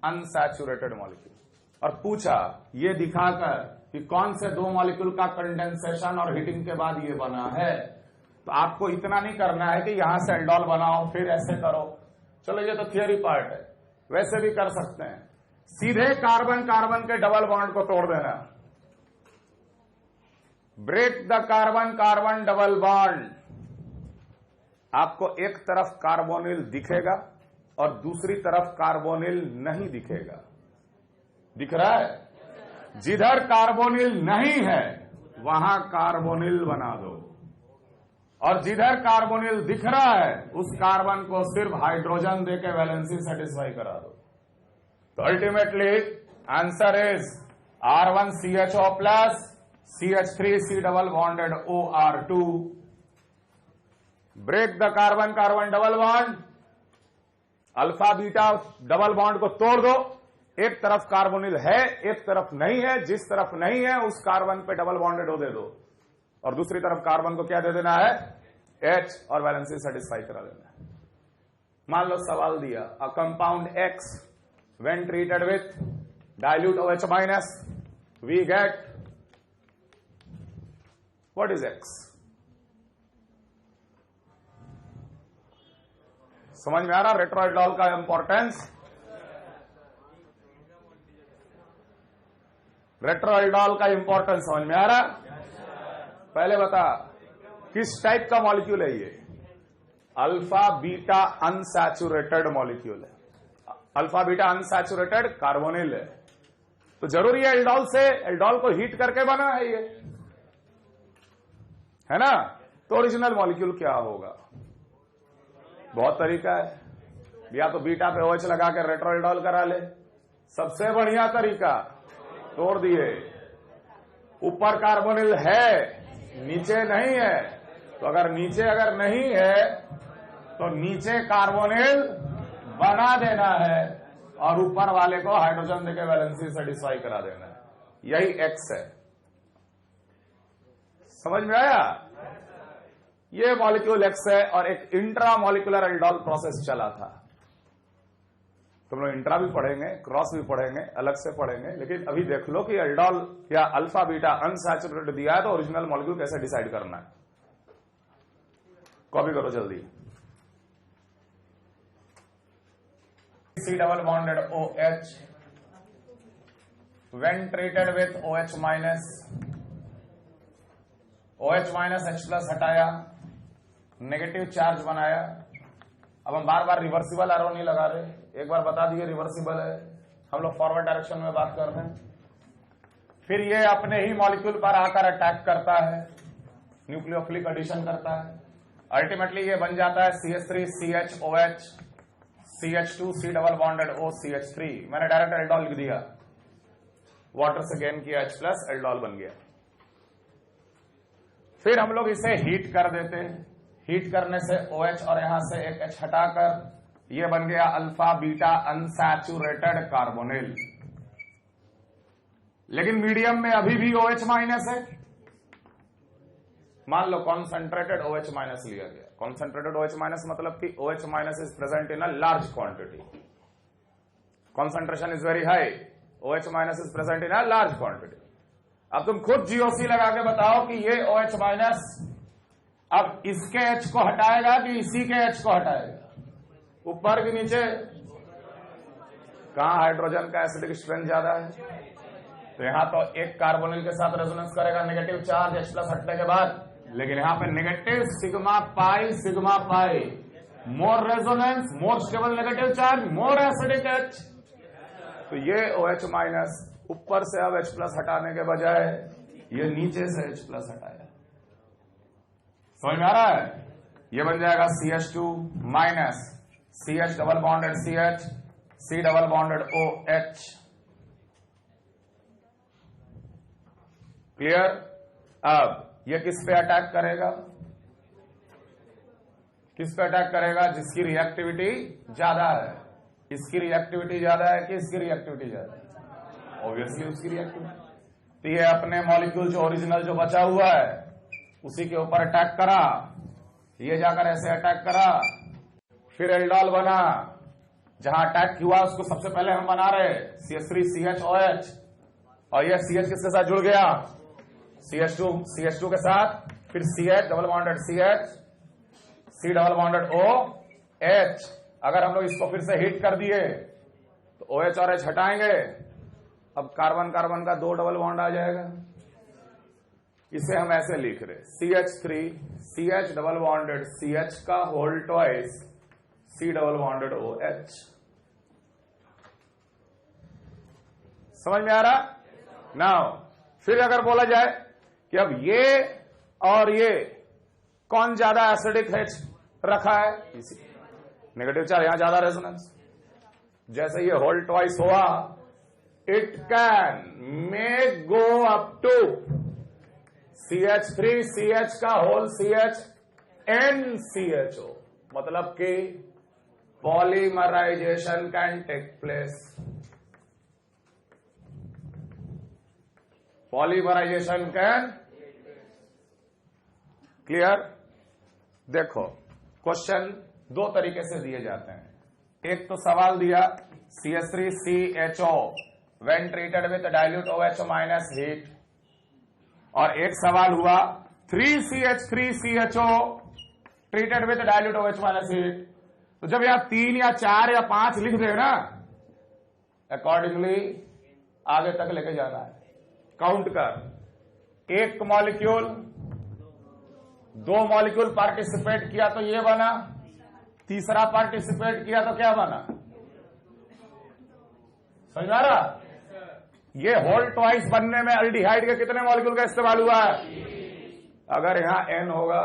अनसैचुरेटेड मॉलिक्यूल, और पूछा ये दिखाकर कि कौन से दो मॉलिक्यूल का कंडेंसेशन और हीटिंग के बाद ये बना है। तो आपको इतना नहीं करना है कि यहां से एल्डोल बनाओ फिर ऐसे करो, चलो ये तो थियरी पार्ट है, वैसे भी कर सकते हैं। सीधे कार्बन कार्बन के डबल बॉन्ड को तोड़ देना, break the carbon carbon double bond. आपको एक तरफ कार्बोनिल दिखेगा और दूसरी तरफ कार्बोनिल नहीं दिखेगा, दिख रहा है? जिधर कार्बोनिल नहीं है वहां कार्बोनिल बना दो, और जिधर कार्बोनिल दिख रहा है उस कार्बन को सिर्फ हाइड्रोजन देके वैलेंसी सेटिस्फाई करा दो। तो ultimately answer is R1CHO+ CH3C double bonded OR2। Break the carbon carbon double bond, alpha beta double bond को तोड़ दो, एक तरफ कार्बोनिल है एक तरफ नहीं है, जिस तरफ नहीं है उस कार्बन पे डबल बॉन्डेड O दे दो, और दूसरी तरफ कार्बन को क्या दे देना है, H, और वैलेंसी सेटिस्फाई करा देना है। मान लो सवाल दिया, a compound X when treated with dilute OH- we get, what is X? समझ में आ रहा रेट्रो एल्डोल का इंपॉर्टेंस? रेट्रो एल्डोल का इंपॉर्टेंस समझ में आ रहा? पहले बता किस टाइप का मॉलिक्यूल है ये? अल्फा बीटा अनसैचुरेटेड मॉलिक्यूल है, अल्फा बीटा अनसैचुरेटेड कार्बोनिल है। तो जरूरी है एल्डोल से, एल्डोल को हीट करके बना है ये, है ना? तो ओरिजिनल मॉलिक्यूल क्या होगा? बहुत तरीका है, या तो बीटा पे OH लगा के रेट्रो एल्डोल करा ले, सबसे बढ़िया तरीका, तोड़ दिए, ऊपर कार्बोनिल है नीचे नहीं है, तो अगर नीचे अगर नहीं है तो नीचे कार्बोनिल बना देना है और ऊपर वाले को हाइड्रोजन देके वैलेंसी सेटिस्फाई करा देना है, यही X है। समझ में आया? ये मॉलिक्यूल X है, और एक इंट्रा मॉलिक्यूलर एल्डोल प्रोसेस चला था। तुम लोग इंट्रा भी पढ़ेंगे, क्रॉस भी पढ़ेंगे, अलग से पढ़ेंगे, लेकिन अभी देख लो कि एल्डोल या अल्फा बीटा अनसैचुरेटेड दिया है तो ओरिजिनल मॉलिक्यूल कैसे डिसाइड करना है। कॉपी करो जल्दी। C double bonded OH when treated with OH- H+ हटाया, नेगेटिव चार्ज बनाया। अब हम बार बार रिवर्सिबल एरो नहीं लगा रहे, एक बार बता दिए रिवर्सिबल है, हम लोग फॉरवर्ड डायरेक्शन में बात कर रहे हैं। फिर ये अपने ही मॉलिक्यूल पर आकर अटैक करता है, न्यूक्लियोफिलिक एडिशन करता है, अल्टीमेटली ये बन जाता है CH3CHOH CH2C double bonded O CH3। मैंने डायरेक्ट एल्डोल लिख दिया, वाटर से गेन किया H+, एल्डोल बन गया। फिर हम लोग इसे हीट कर देते हैं, हीट करने से OH और यहां से एक H हटाकर ये बन गया अल्फा बीटा अनसैचुरेटेड कार्बोनिल। लेकिन मीडियम में अभी भी OH- है। मान लो कॉन्सेंट्रेटेड OH- लिया गया, कॉन्सेंट्रेटेड OH- मतलब कि OH- is present in a large quantity, concentration is very high, OH- is present in a large quantity. अब तुम खुद GOC लगा के बताओ कि ये OH- अब इसके H को हटाएगा कि इसी के H को हटाएगा, ऊपर के नीचे? कहां हाइड्रोजन का एसिडिक स्ट्रेंथ ज्यादा है, तो यहां तो एक कार्बोनिल के साथ रेजोनेंस करेगा नेगेटिव चार्ज H+ हटने के बाद, लेकिन यहां पे नेगेटिव सिग्मा पाई मोर resonance, more stable negative charge, more acidic H। तो ये OH माइनस ऊपर से अब H प्लस हटाने के बजाय ये नीचे से H प्लस हटाया। समझ में आ रहा है? ये बन जाएगा CH2 minus CH double bonded CH, C double bonded OH। Clear? अब ये किस पे अटैक करेगा? किस पे अटैक करेगा? जिसकी रिएक्टिविटी ज्यादा है। इसकी रिएक्टिविटी ज्यादा है कि इसकी रिएक्टिविटी ज्यादा है? ऑब्वियसली उसकी रिएक्टिविटी। तो ये अपने मॉलिक्यूल जो ओरिजिनल जो बचा हुआ है उसी के ऊपर अटैक करा, ये जाकर ऐसे अटैक करा, फिर एल्डोल बना। जहां अटैक हुआ उसको सबसे पहले हम बना रहे CH3CHOH, और यह CH किसके साथ जुड़ गया? CH2 के साथ, फिर CH double bonded CH, C double bonded OH। अगर हम लोग इसको फिर से हिट कर दिए तो OH और H हटाएंगे, अब कार्बन कार्बन का 2 डबल बॉन्ड आ जाएगा। इसे हम ऐसे लिख रहे CH3 CH double bonded CH का whole twice C double bonded OH। समझ में आ रहा? नाउ फिर अगर बोला जाए कि अब ये और ये कौन ज्यादा एसिडिक H रखा है? इसी नेगेटिव चार्ज, यहां ज्यादा रेजोनेंस। जैसे ये होल ट्वाइस हुआ, it can may go up to CH3 CH का होल CH NCHO, मतलब कि polymerization can take place. Polymerization can. Clear? देखो क्वेश्चन दो तरीके से दिए जाते हैं। एक तो सवाल दिया CH3CHO when treated with dilute OH minus heat, और एक सवाल हुआ 3CH3CHO treated with dilute OH minus heat. तो जब यहां 3 या 4 या 5 लिख दे ना, अकॉर्डिंगली आगे तक लेके जाना है। काउंट कर, एक मॉलिक्यूल, 2 मॉलिक्यूल पार्टिसिपेट किया तो ये बना, तीसरा पार्टिसिपेट किया तो क्या बना? समझ आ रहा? ये होल ट्वाइस बनने में अल्डिहाइड के कितने मॉलिक्यूल का इस्तेमाल हुआ है? अगर यहां N होगा,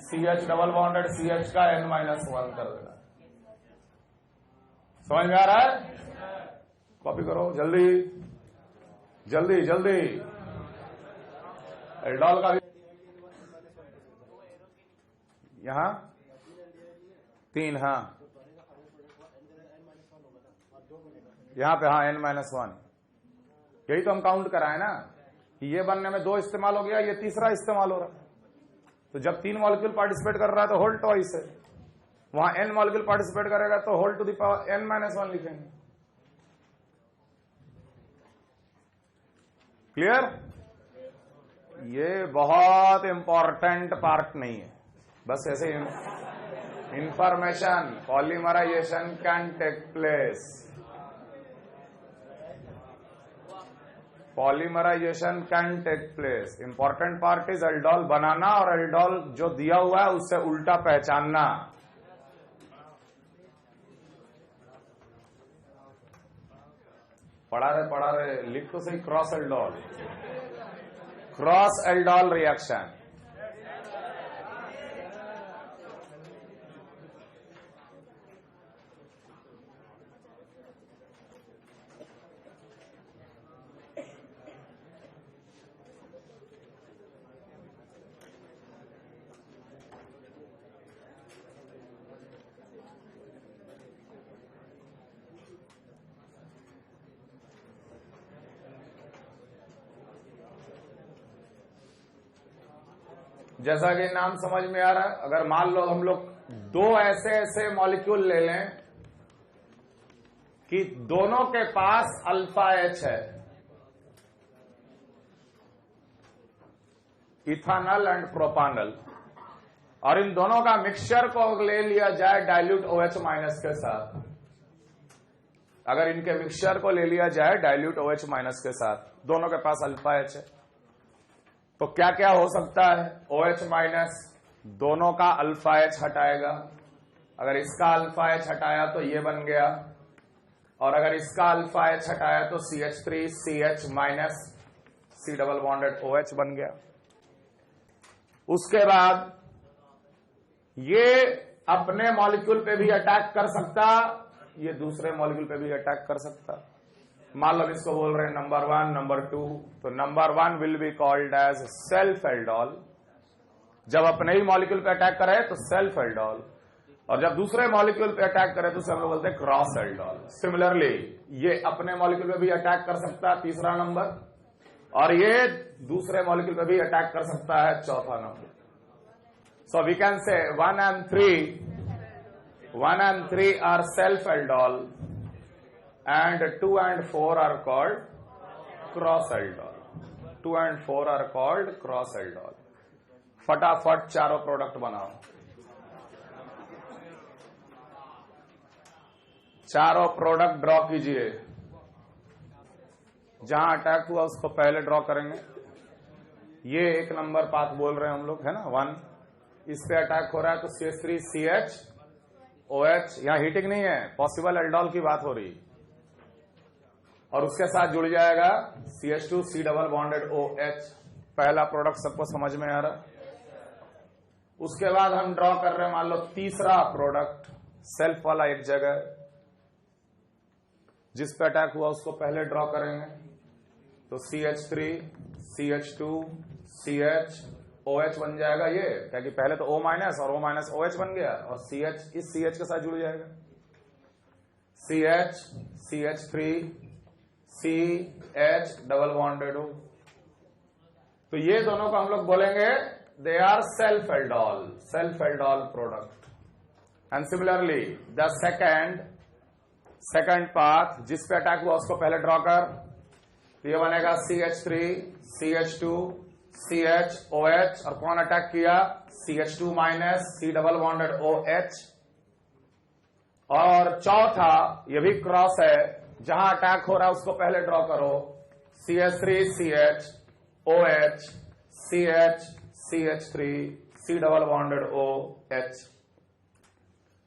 CH डबल बॉन्डेड CH का N-1 कर देना। समझ में आ रहा है? कॉपी करो जल्दी जल्दी जल्दी। एल्डोल का भी यहां 3, हाँ यहां पे, हाँ N-1। यही तो हम काउंट कराए ना कि ये बनने में 2 इस्तेमाल हो गया, ये तीसरा इस्तेमाल हो रहा है। तो जब 3 मॉलिक्यूल पार्टिसिपेट कर रहा है तो होल ट्वाइस है, वहां N मॉलिक्यूल पार्टिसिपेट करेगा तो whole to the power N-1 लिखेंगे। क्लियर? ये बहुत इंपॉर्टेंट पार्ट नहीं है, बस ऐसे information. Polymerization can take place, polymerization can take place. Important part is aldol बनाना और एल्डोल जो दिया हुआ है उससे उल्टा पहचानना। पढ़ा रहे लिख तो सही, क्रॉस एल्डोल रिएक्शन। जैसा कि नाम समझ में आ रहा है, अगर मान लो हम लोग 2 ऐसे मॉलिक्यूल ले लें कि दोनों के पास अल्फा H है, इथानल एंड प्रोपानल, और इन दोनों का मिक्सचर को ले लिया जाए डाइल्यूट OH माइनस के साथ। अगर इनके मिक्सचर को ले लिया जाए डाइल्यूट OH माइनस के साथ, दोनों के पास अल्फा H है, तो क्या क्या हो सकता है? OH माइनस दोनों का अल्फा H हटाएगा, अगर इसका अल्फा एच हटाया तो ये बन गया, और अगर इसका अल्फा एच हटाया तो CH3CH minus C double bonded OH बन गया। उसके बाद ये अपने मॉलिक्यूल पे भी अटैक कर सकता, ये दूसरे मॉलिक्यूल पे भी अटैक कर सकता। मान लो इसको बोल रहे हैं नंबर 1, नंबर 2, तो number 1 will be called as self aldol. जब अपने ही मॉलिक्यूल पे अटैक करे तो सेल्फ एल्डोल, और जब दूसरे मॉलिक्यूल पे अटैक करे तो उसे हम लोग बोलते हैं क्रॉस एल्डोल। सिमिलरली ये अपने मॉलिक्यूल पे भी अटैक कर सकता है, तीसरा नंबर, और ये दूसरे मॉलिक्यूल पे भी अटैक कर सकता है, चौथा number. So we can say 1 and 3 are self aldol and 2 and 4 are called cross aldol. 2 and 4 are called cross aldol. फटाफट चारों प्रोडक्ट बनाओ, चारों प्रोडक्ट ड्रॉ कीजिए। जहां अटैक हुआ उसको पहले ड्रॉ करेंगे। ये 1 नंबर पाथ बोल रहे हैं हम लोग, है ना, 1। इस पे अटैक हो रहा है तो CH3CH OH, यहां हीटिंग नहीं है, पॉसिबल एल्डोल की बात हो रही, और उसके साथ जुड़ जाएगा CH2C डबल बॉन्डेड OH। पहला प्रोडक्ट सबको समझ में आ रहा। उसके बाद हम ड्रॉ कर रहे हैं, मान लो तीसरा प्रोडक्ट सेल्फ वाला एक जगह, जिस पे अटैक हुआ उसको पहले ड्रॉ करेंगे। तो CH3 CH2 CH OH बन जाएगा ये, क्या कि पहले तो O माइनस और O माइनस OH बन गया, और CH इस CH के साथ जुड़ जाएगा। CH CH3 CH double bonded O। तो ये दोनों को हम लोग बोलेंगे they are self aldol product. And similarly the second path जिस पे अटैक हुआ उसको पहले ड्रॉ कर, तो ये बनेगा CH3 CH2 CH OH, और कौन अटैक किया, CH2 minus C double bonded OH। और चौथा ये भी क्रॉस है, जहां अटैक हो रहा है उसको पहले ड्रॉ करो, CH3 CH OH CH CH3 C double bonded OH।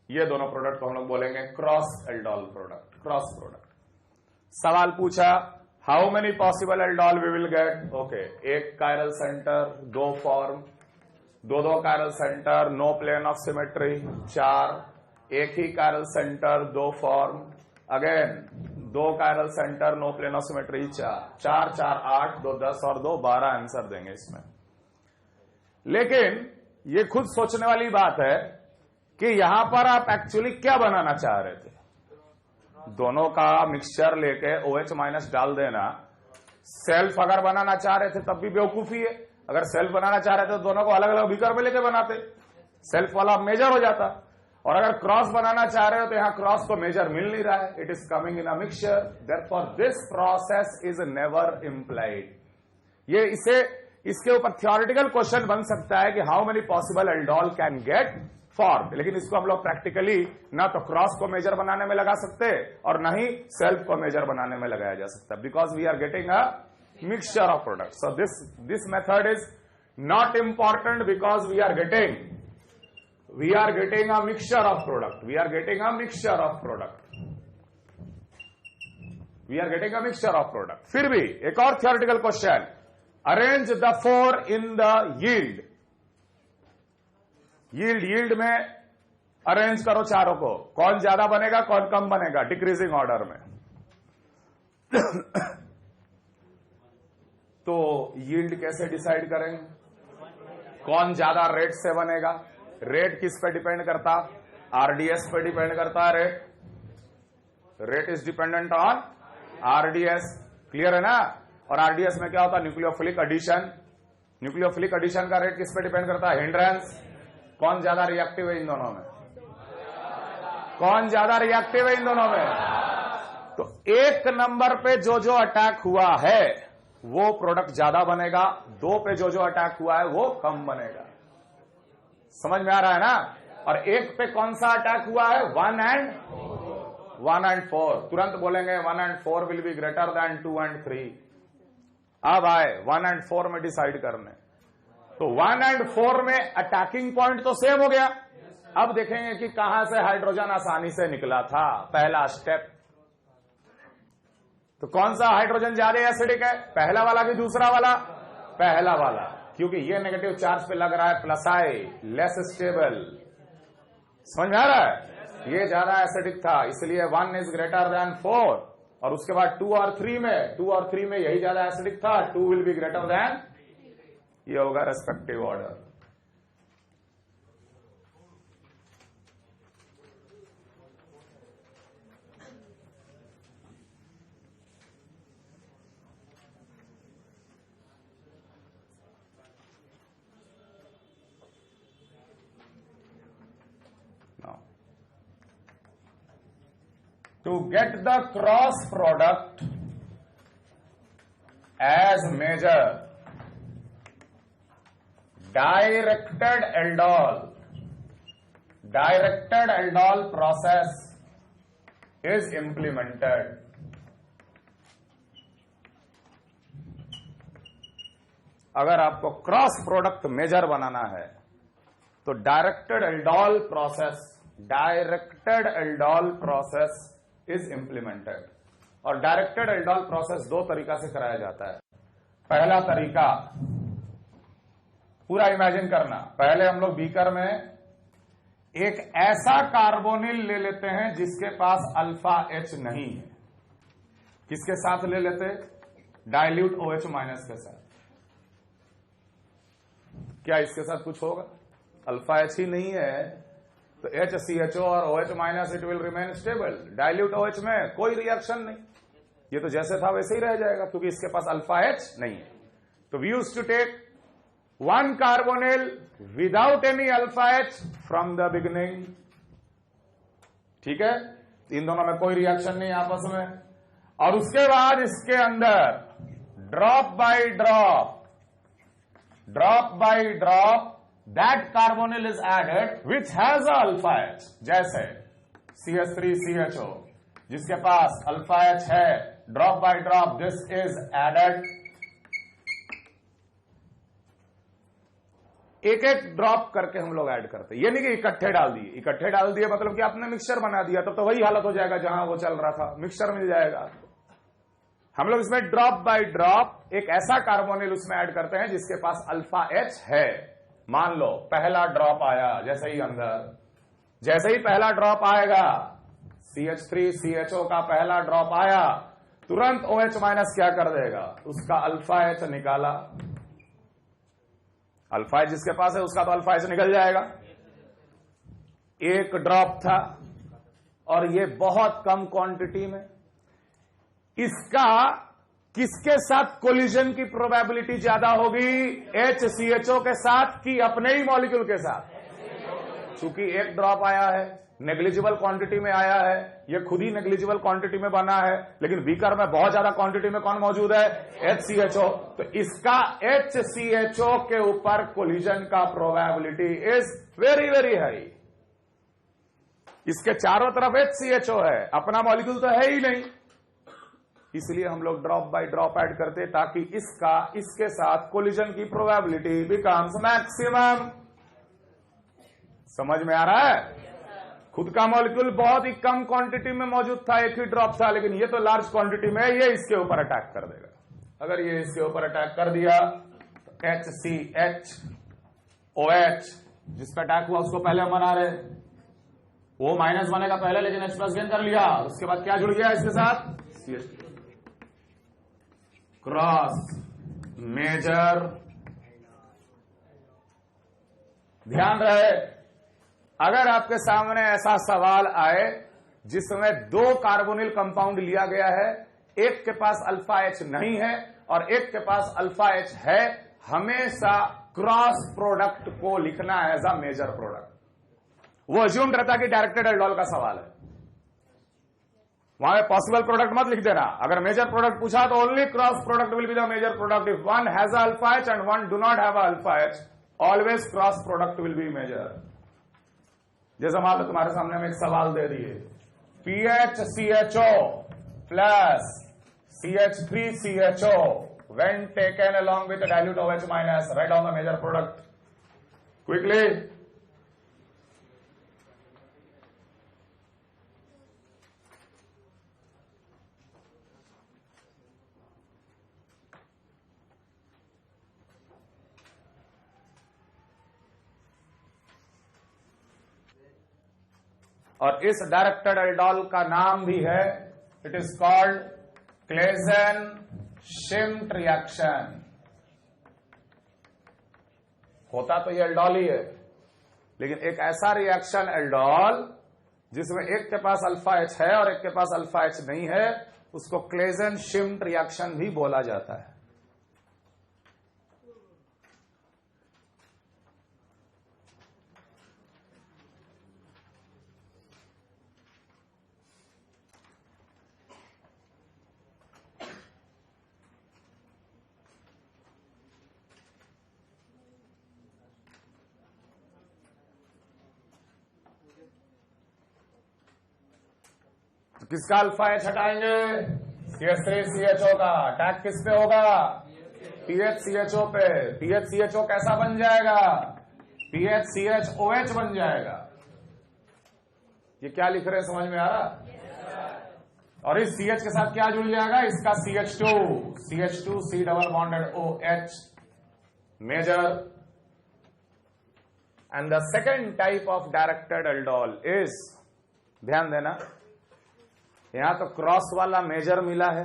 ये दोनों प्रोडक्ट को हम लोग बोलेंगे cross aldol product, cross product. सवाल पूछा how many possible aldol we will get. Okay, एक chiral centre, 2 form, 2 chiral centre, no plane of symmetry, 4, एक ही chiral centre, 2 form, again 2 chiral centre, no plane of symmetry, 4 4 8, 2 10 और 2 12 answer देंगे इसमें। लेकिन ये खुद सोचने वाली बात है कि यहां पर आप एक्चुअली क्या बनाना चाह रहे थे। दोनों का मिक्सचर लेके OH माइनस डाल देना। सेल्फ अगर बनाना चाह रहे थे तब भी बेवकूफी है। अगर सेल्फ बनाना चाह रहे थे तो दोनों को अलग अलग बीकर में लेके बनाते, सेल्फ वाला मेजर हो जाता। और अगर क्रॉस बनाना चाह रहे हो तो यहां क्रॉस को मेजर मिल नहीं रहा है, it is coming in a mixture, therefore this process is never implied. ये इसके ऊपर थ्योरेटिकल क्वेश्चन बन सकता है कि how many possible aldol can get form, लेकिन इसको हम लोग प्रैक्टिकली ना तो क्रॉस को मेजर बनाने में लगा सकते और ना ही सेल्फ को मेजर बनाने में लगाया जा सकता, because we are getting a mixture of product. So this method is not important because we are getting a mixture of product, we are getting a mixture of product. फिर भी एक और theoretical question, arrange the 4 in the yield. Yield में arrange करो चारों को, कौन ज्यादा बनेगा कौन कम बनेगा, डिक्रीजिंग ऑर्डर में। तो यील्ड कैसे डिसाइड करेंगे, कौन ज्यादा रेट से बनेगा। रेट किस पे डिपेंड करता, RDS पे डिपेंड करता है। Rate is dependent on RDS, clear है ना। और RDS में क्या होता है, न्यूक्लियोफिलिक एडिशन। न्यूक्लियोफिलिक एडिशन का रेट किस पे डिपेंड करता है, हिंड्रेंस। कौन ज्यादा रिएक्टिव है इन दोनों में, कौन ज्यादा रिएक्टिव है इन दोनों में। तो 1 नंबर पे जो अटैक हुआ है वो प्रोडक्ट ज्यादा बनेगा, 2 पे जो अटैक हुआ है वो कम बनेगा। समझ में आ रहा है ना। और 1 पे कौन सा अटैक हुआ है, 1 and 4। तुरंत बोलेंगे 1 and 4 will be greater than 2 and 3। अब आए 1 and 4 में डिसाइड करने, तो 1 and 4 में अटैकिंग पॉइंट तो सेम हो गया, अब देखेंगे कि कहां से हाइड्रोजन आसानी से निकला था। पहला स्टेप, तो कौन सा हाइड्रोजन ज्यादा एसिडिक है, पहला वाला कि दूसरा वाला? पहला वाला, क्योंकि ये नेगेटिव चार्ज पे लग रहा है प्लस आई, लेस स्टेबल। समझ में आ रहा है? ये ज्यादा एसिडिक था, इसलिए 1 इज ग्रेटर देन 4, और उसके बाद 2 और 3 में यही ज्यादा एसिडिक था, 2 विल बी ग्रेटर देन, ये होगा respective order. To get the cross product as measure, directed aldol process is implemented. अगर आपको क्रॉस प्रोडक्ट मेजर बनाना है तो directed aldol process is implemented. और डायरेक्टेड एल्डोल प्रोसेस दो तरीका से कराया जाता है। पहला तरीका, पूरा इमेजिन करना, पहले हम लोग बीकर में एक ऐसा कार्बोनिल ले लेते हैं जिसके पास अल्फा एच नहीं है। किसके साथ ले लेते? डाइल्यूट OH माइनस के साथ। क्या इसके साथ कुछ होगा? अल्फा एच ही नहीं है तो HCHO और OH minus it will remain stable. Dilute OH में कोई रिएक्शन नहीं, ये तो जैसे था वैसे ही रह जाएगा क्योंकि इसके पास अल्फा एच नहीं है। तो we used to take 1 carbonyl without any alpha H from the beginning. ठीक है, इन दोनों में कोई रिएक्शन नहीं आपस में, और उसके बाद इसके अंदर drop by drop that carbonyl is added which has a alpha H, जैसे CH3CHO जिसके पास अल्फा H है, drop by drop this is added. एक एक ड्रॉप करके हम लोग ऐड करते हैं, ये नहीं कि इकट्ठे डाल दिए मतलब कि आपने मिक्सचर बना दिया तो वही हालत हो जाएगा जहां वो चल रहा था, मिक्सचर मिल जाएगा। हम लोग इसमें ड्रॉप बाय ड्रॉप एक ऐसा कार्बोनिल उसमें ऐड करते हैं जिसके पास अल्फा H है। मान लो पहला ड्रॉप आया, जैसे ही पहला ड्रॉप आएगा, CH3CHO का पहला ड्रॉप आया, तुरंत OH माइनस क्या कर देगा? उसका अल्फा H निकाला। अल्फा H जिसके पास है उसका तो अल्फा H निकल जाएगा। एक ड्रॉप था और ये बहुत कम क्वांटिटी में, इसका किसके साथ कोलिजन की प्रोबेबिलिटी ज्यादा होगी? HCHO के साथ कि अपने ही मॉलिक्यूल के साथ? चूंकि एक ड्रॉप आया है, नेग्लिजिबल क्वांटिटी में आया है, ये खुद ही नेग्लिजिबल क्वांटिटी में बना है, लेकिन बीकर में बहुत ज्यादा क्वांटिटी में कौन मौजूद है? HCHO। तो इसका HCHO के ऊपर कोलिजन का probability is very very high. इसके चारों तरफ HCHO है, अपना मॉलिक्यूल तो है ही नहीं, इसलिए हम लोग ड्रॉप बाय ड्रॉप ऐड करते ताकि इसके साथ कोलिजन की प्रोबेबिलिटी बिकम्स मैक्सिमम। समझ में आ रहा है? खुद का मॉलिक्यूल बहुत ही कम क्वांटिटी में मौजूद था, एक ही ड्रॉप था, लेकिन ये तो लार्ज क्वांटिटी में है, ये इसके ऊपर अटैक कर देगा। अगर ये इसके ऊपर अटैक कर दिया तो HCHOH जिस पर अटैक हुआ उसको पहले हम बना रहे, वो माइनस बनेगा पहले, लेकिन H प्लस गेन कर लिया, उसके बाद क्या जुड़ गया इसके साथ? CH2। क्रॉस मेजर, ध्यान रहे अगर आपके सामने ऐसा सवाल आए जिसमें 2 कार्बोनिल कंपाउंड लिया गया है, एक के पास अल्फा H नहीं है और एक के पास अल्फा H है, हमेशा क्रॉस प्रोडक्ट को लिखना है एज अ मेजर प्रोडक्ट। वो अज्यूम रहता कि डायरेक्टेड एल्डोल का सवाल है, वहां में पॉसिबल प्रोडक्ट मत लिख देना। अगर मेजर प्रोडक्ट पूछा तो only cross product will be the major product. If one has alpha H and one do not have alpha H, always cross product will be major. जैसा मान लो तुम्हारे सामने में एक सवाल दे दिए, PHCHO plus CH3CHO when taken along with dilute OH minus, write down the major product quickly। और इस डायरेक्टेड एल्डोल का नाम भी है, इट इज कॉल्ड क्लेजेन-शिम्ट रिएक्शन। होता तो ये एल्डोल ही है, लेकिन एक ऐसा रिएक्शन एल्डोल जिसमें एक के पास अल्फा एच है और एक के पास अल्फा एच नहीं है, उसको क्लेजेन-शिम्ट रिएक्शन भी बोला जाता है। तो किसका अल्फा एच हटाएंगे? CH3CHO का। अटैक किस पे होगा? PHCHO पे। PHCHO कैसा बन जाएगा? PHCHOH बन जाएगा। ये क्या लिख रहे हैं, समझ में आ रहा? और इस CH के साथ क्या जुड़ जाएगा? इसका CH2 C double bonded OH major. And the second type of directed aldol is, ध्यान देना, यहां तो क्रॉस वाला मेजर मिला है,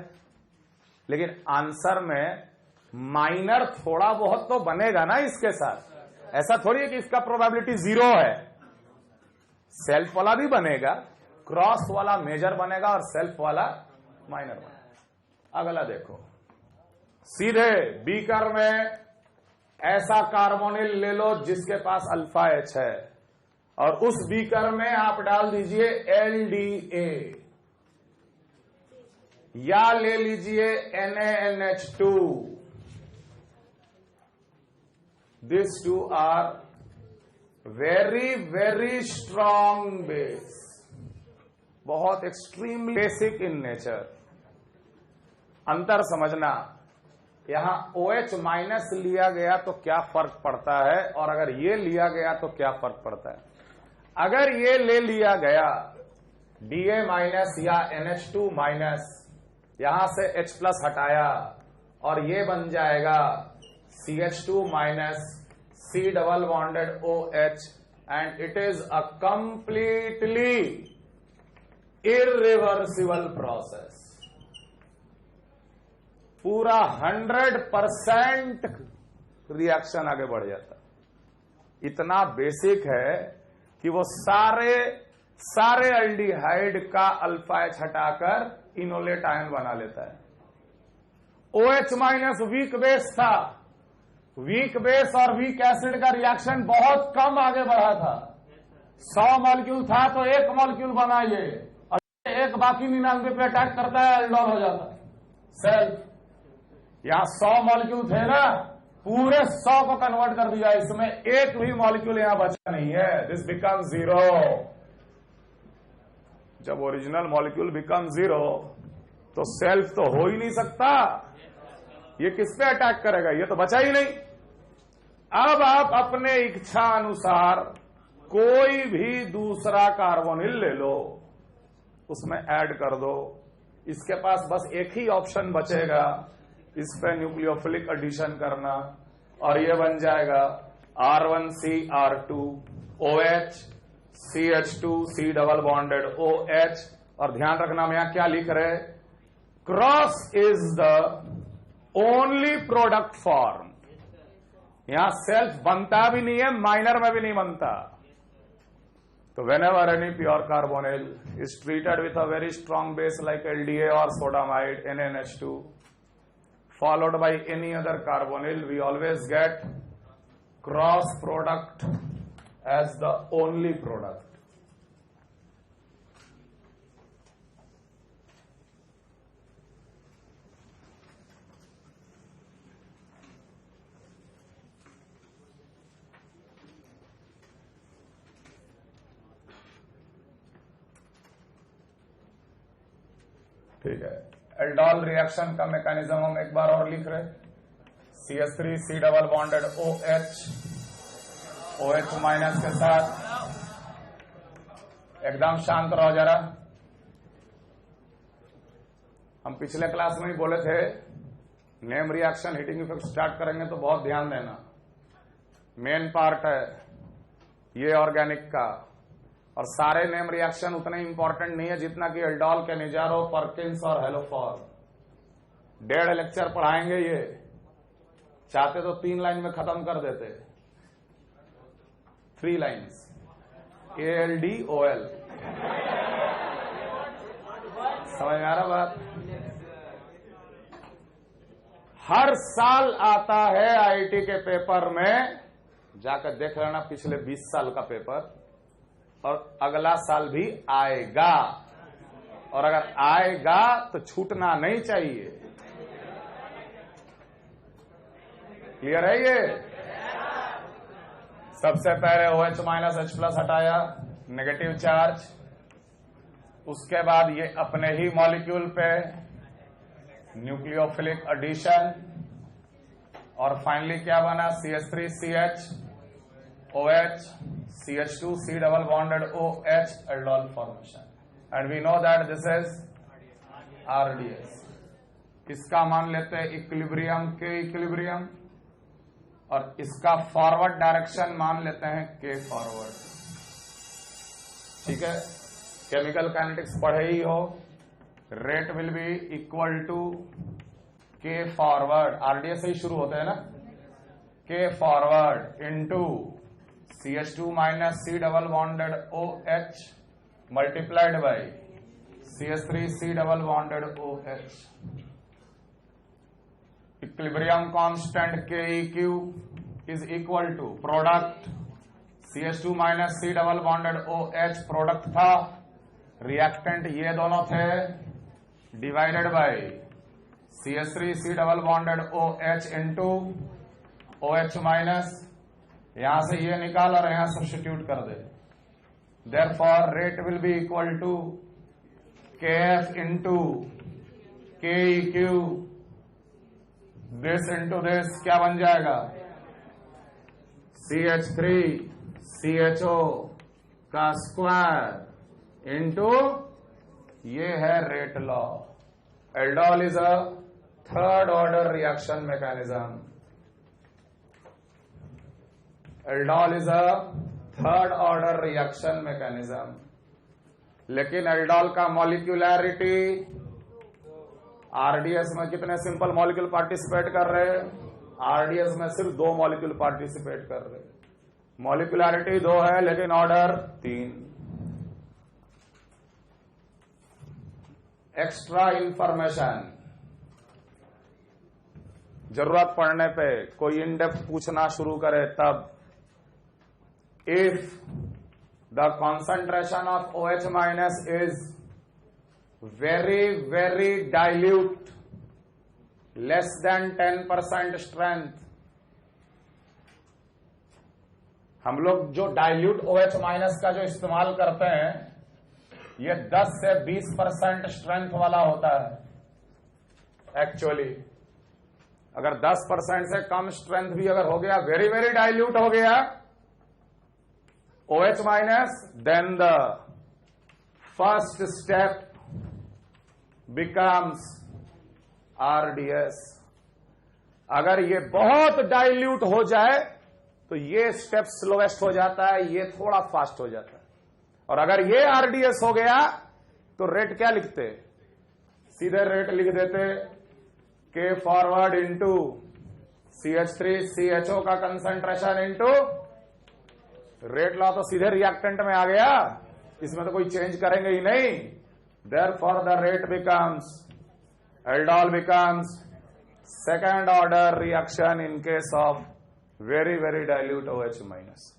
लेकिन आंसर में माइनर थोड़ा बहुत तो बनेगा ना इसके साथ। ऐसा थोड़ी है कि इसका प्रोबेबिलिटी 0 है। सेल्फ वाला भी बनेगा, क्रॉस वाला मेजर बनेगा और सेल्फ वाला माइनर बनेगा। अगला देखो, सीधे बीकर में ऐसा कार्बोनिल ले लो जिसके पास अल्फा एच है, और उस बीकर में आप डाल दीजिए LDA, या ले लीजिए NaNH2। This two are very very strong base, बहुत एक्सट्रीमली बेसिक इन नेचर। अंतर समझना, यहां OH माइनस लिया गया तो क्या फर्क पड़ता है, और अगर ये लिया गया तो क्या फर्क पड़ता है। अगर ये ले लिया गया Da माइनस या NH2 माइनस, यहां से H प्लस हटाया और ये बन जाएगा CH2 minus C double bonded OH, and it is a completely irreversible process. पूरा 100% रिएक्शन आगे बढ़ जाता। इतना बेसिक है कि वो सारे एल्डिहाइड का अल्फा एच हटाकर इनोलेट आयन बना लेता है। OH माइनस वीक बेस था, वीक बेस और वीक एसिड का रिएक्शन बहुत कम आगे बढ़ा था। 100 मॉलिक्यूल था तो 1 मॉलिक्यूल बना ये, और एक बाकी 99 पे अटैक करता है, एल्डोल हो जाता है सेल्फ। यहां 100 मॉलिक्यूल थे ना, पूरे 100 को कन्वर्ट कर दिया, इसमें एक भी मॉलिक्यूल यहां बचा नहीं है। This become 0। जब ओरिजिनल मॉलिक्यूल बिकम 0 तो सेल्फ तो हो ही नहीं सकता, ये किस पे अटैक करेगा, ये तो बचा ही नहीं। अब आप अपने इच्छा अनुसार कोई भी दूसरा कार्बोनिल ले लो, उसमें ऐड कर दो। इसके पास बस एक ही ऑप्शन बचेगा, इस पे न्यूक्लियोफिलिक एडिशन करना, और ये बन जाएगा R1CR2 OH CH2 C double bonded OH। और ध्यान रखना, मैं यहां क्या लिख रहे, cross is the only product form. यहां सेल्फ बनता भी नहीं है, माइनर में भी नहीं बनता। तो whenever any pure carbonyl is treated with a very strong base like LDA or sodamide NaNH2 followed by any other carbonyl, we always get cross product as the only product. ठीक है, aldol reaction का mechanism हम एक बार और लिख रहे, CH3 C double bonded OH, OH minus के साथ। एकदम शांत रहो जरा। हम पिछले क्लास में ही बोले थे, name reaction heating effect start करेंगे तो बहुत ध्यान देना। मेन पार्ट है ये ऑर्गेनिक का, और सारे नेम रिएक्शन उतने इंपॉर्टेंट नहीं है जितना कि एल्डोल, कैनिजारो, परकिंस और हेलोफॉर। 1.5 लेक्चर पढ़ाएंगे ये, चाहते तो 3 लाइन में खत्म कर देते। 3 लाइन्स, ALDOL। समझ में आ रहा बात? हर साल आता है आईआईटी के पेपर में, जाकर देख लेना पिछले 20 साल का पेपर, और अगला साल भी आएगा, और अगर आएगा तो छूटना नहीं चाहिए। क्लियर है ये? सबसे पहले OH माइनस H+ हटाया, नेगेटिव चार्ज। उसके बाद ये अपने ही मॉलिक्यूल पे न्यूक्लियोफिलिक एडिशन, और फाइनली क्या बना? CH3CH OH CH2 C double bonded OH aldol formation, and we know that this is RDS। इसका मान लेते हैं इक्विलिब्रियम के इक्विलिब्रियम, और इसका फॉरवर्ड डायरेक्शन मान लेते हैं K फॉरवर्ड। ठीक है, केमिकल काइनेटिक्स पढ़े ही हो। Rate will be equal to K forward, RDS से ही शुरू होता है ना, K forward into CH2 minus C double bonded OH multiplied by CH3 C double bonded OH। Equilibrium constant KEQ is equal to product CH2 minus C double bonded OH product था, reactant ये दोनों थे, divided by CH3 C double bonded OH into OH minus, यहां से ये निकाल और यहां सब्स्टिट्यूट कर दे। Therefore rate will be equal to KF into KEQ, this into this क्या बन जाएगा? CH3CHO का स्क्वायर इंटू ये है rate law. Aldol is a third order reaction mechanism. Aldol is a third order reaction mechanism, लेकिन aldol का molecularity RDS में कितने सिंपल मॉलिक्यूल पार्टिसिपेट कर रहे हैं? आरडीएस में सिर्फ 2 मॉलिक्यूल पार्टिसिपेट कर रहे हैं। मॉलिक्यूलैरिटी 2 है लेकिन ऑर्डर 3। एक्स्ट्रा इंफॉर्मेशन, जरूरत पड़ने पे कोई इन डेप्थ पूछना शुरू करे तब, if the concentration of OH minus is very dilute, less than 10% strength, हम लोग जो डाइल्यूट OH माइनस का जो इस्तेमाल करते हैं ये 10 से 20% स्ट्रेंथ वाला होता है। एक्चुअली अगर 10% से कम स्ट्रेंथ भी अगर हो गया, वेरी डाइल्यूट हो गया OH minus, then the first step becomes RDS। अगर ये बहुत डाइल्यूट हो जाए तो ये स्टेप स्लोएस्ट हो जाता है, ये थोड़ा फास्ट हो जाता है। और अगर ये RDS हो गया तो रेट क्या लिखते? सीधे रेट लिख देते K फॉरवर्ड इंटू CH3CHO का कंसंट्रेशन इंटू रेट लॉ, तो सीधे रिएक्टेंट में आ गया, इसमें तो कोई चेंज करेंगे ही नहीं। Therefore, the rate becomes, aldol becomes second order reaction in case of very dilute OH minus।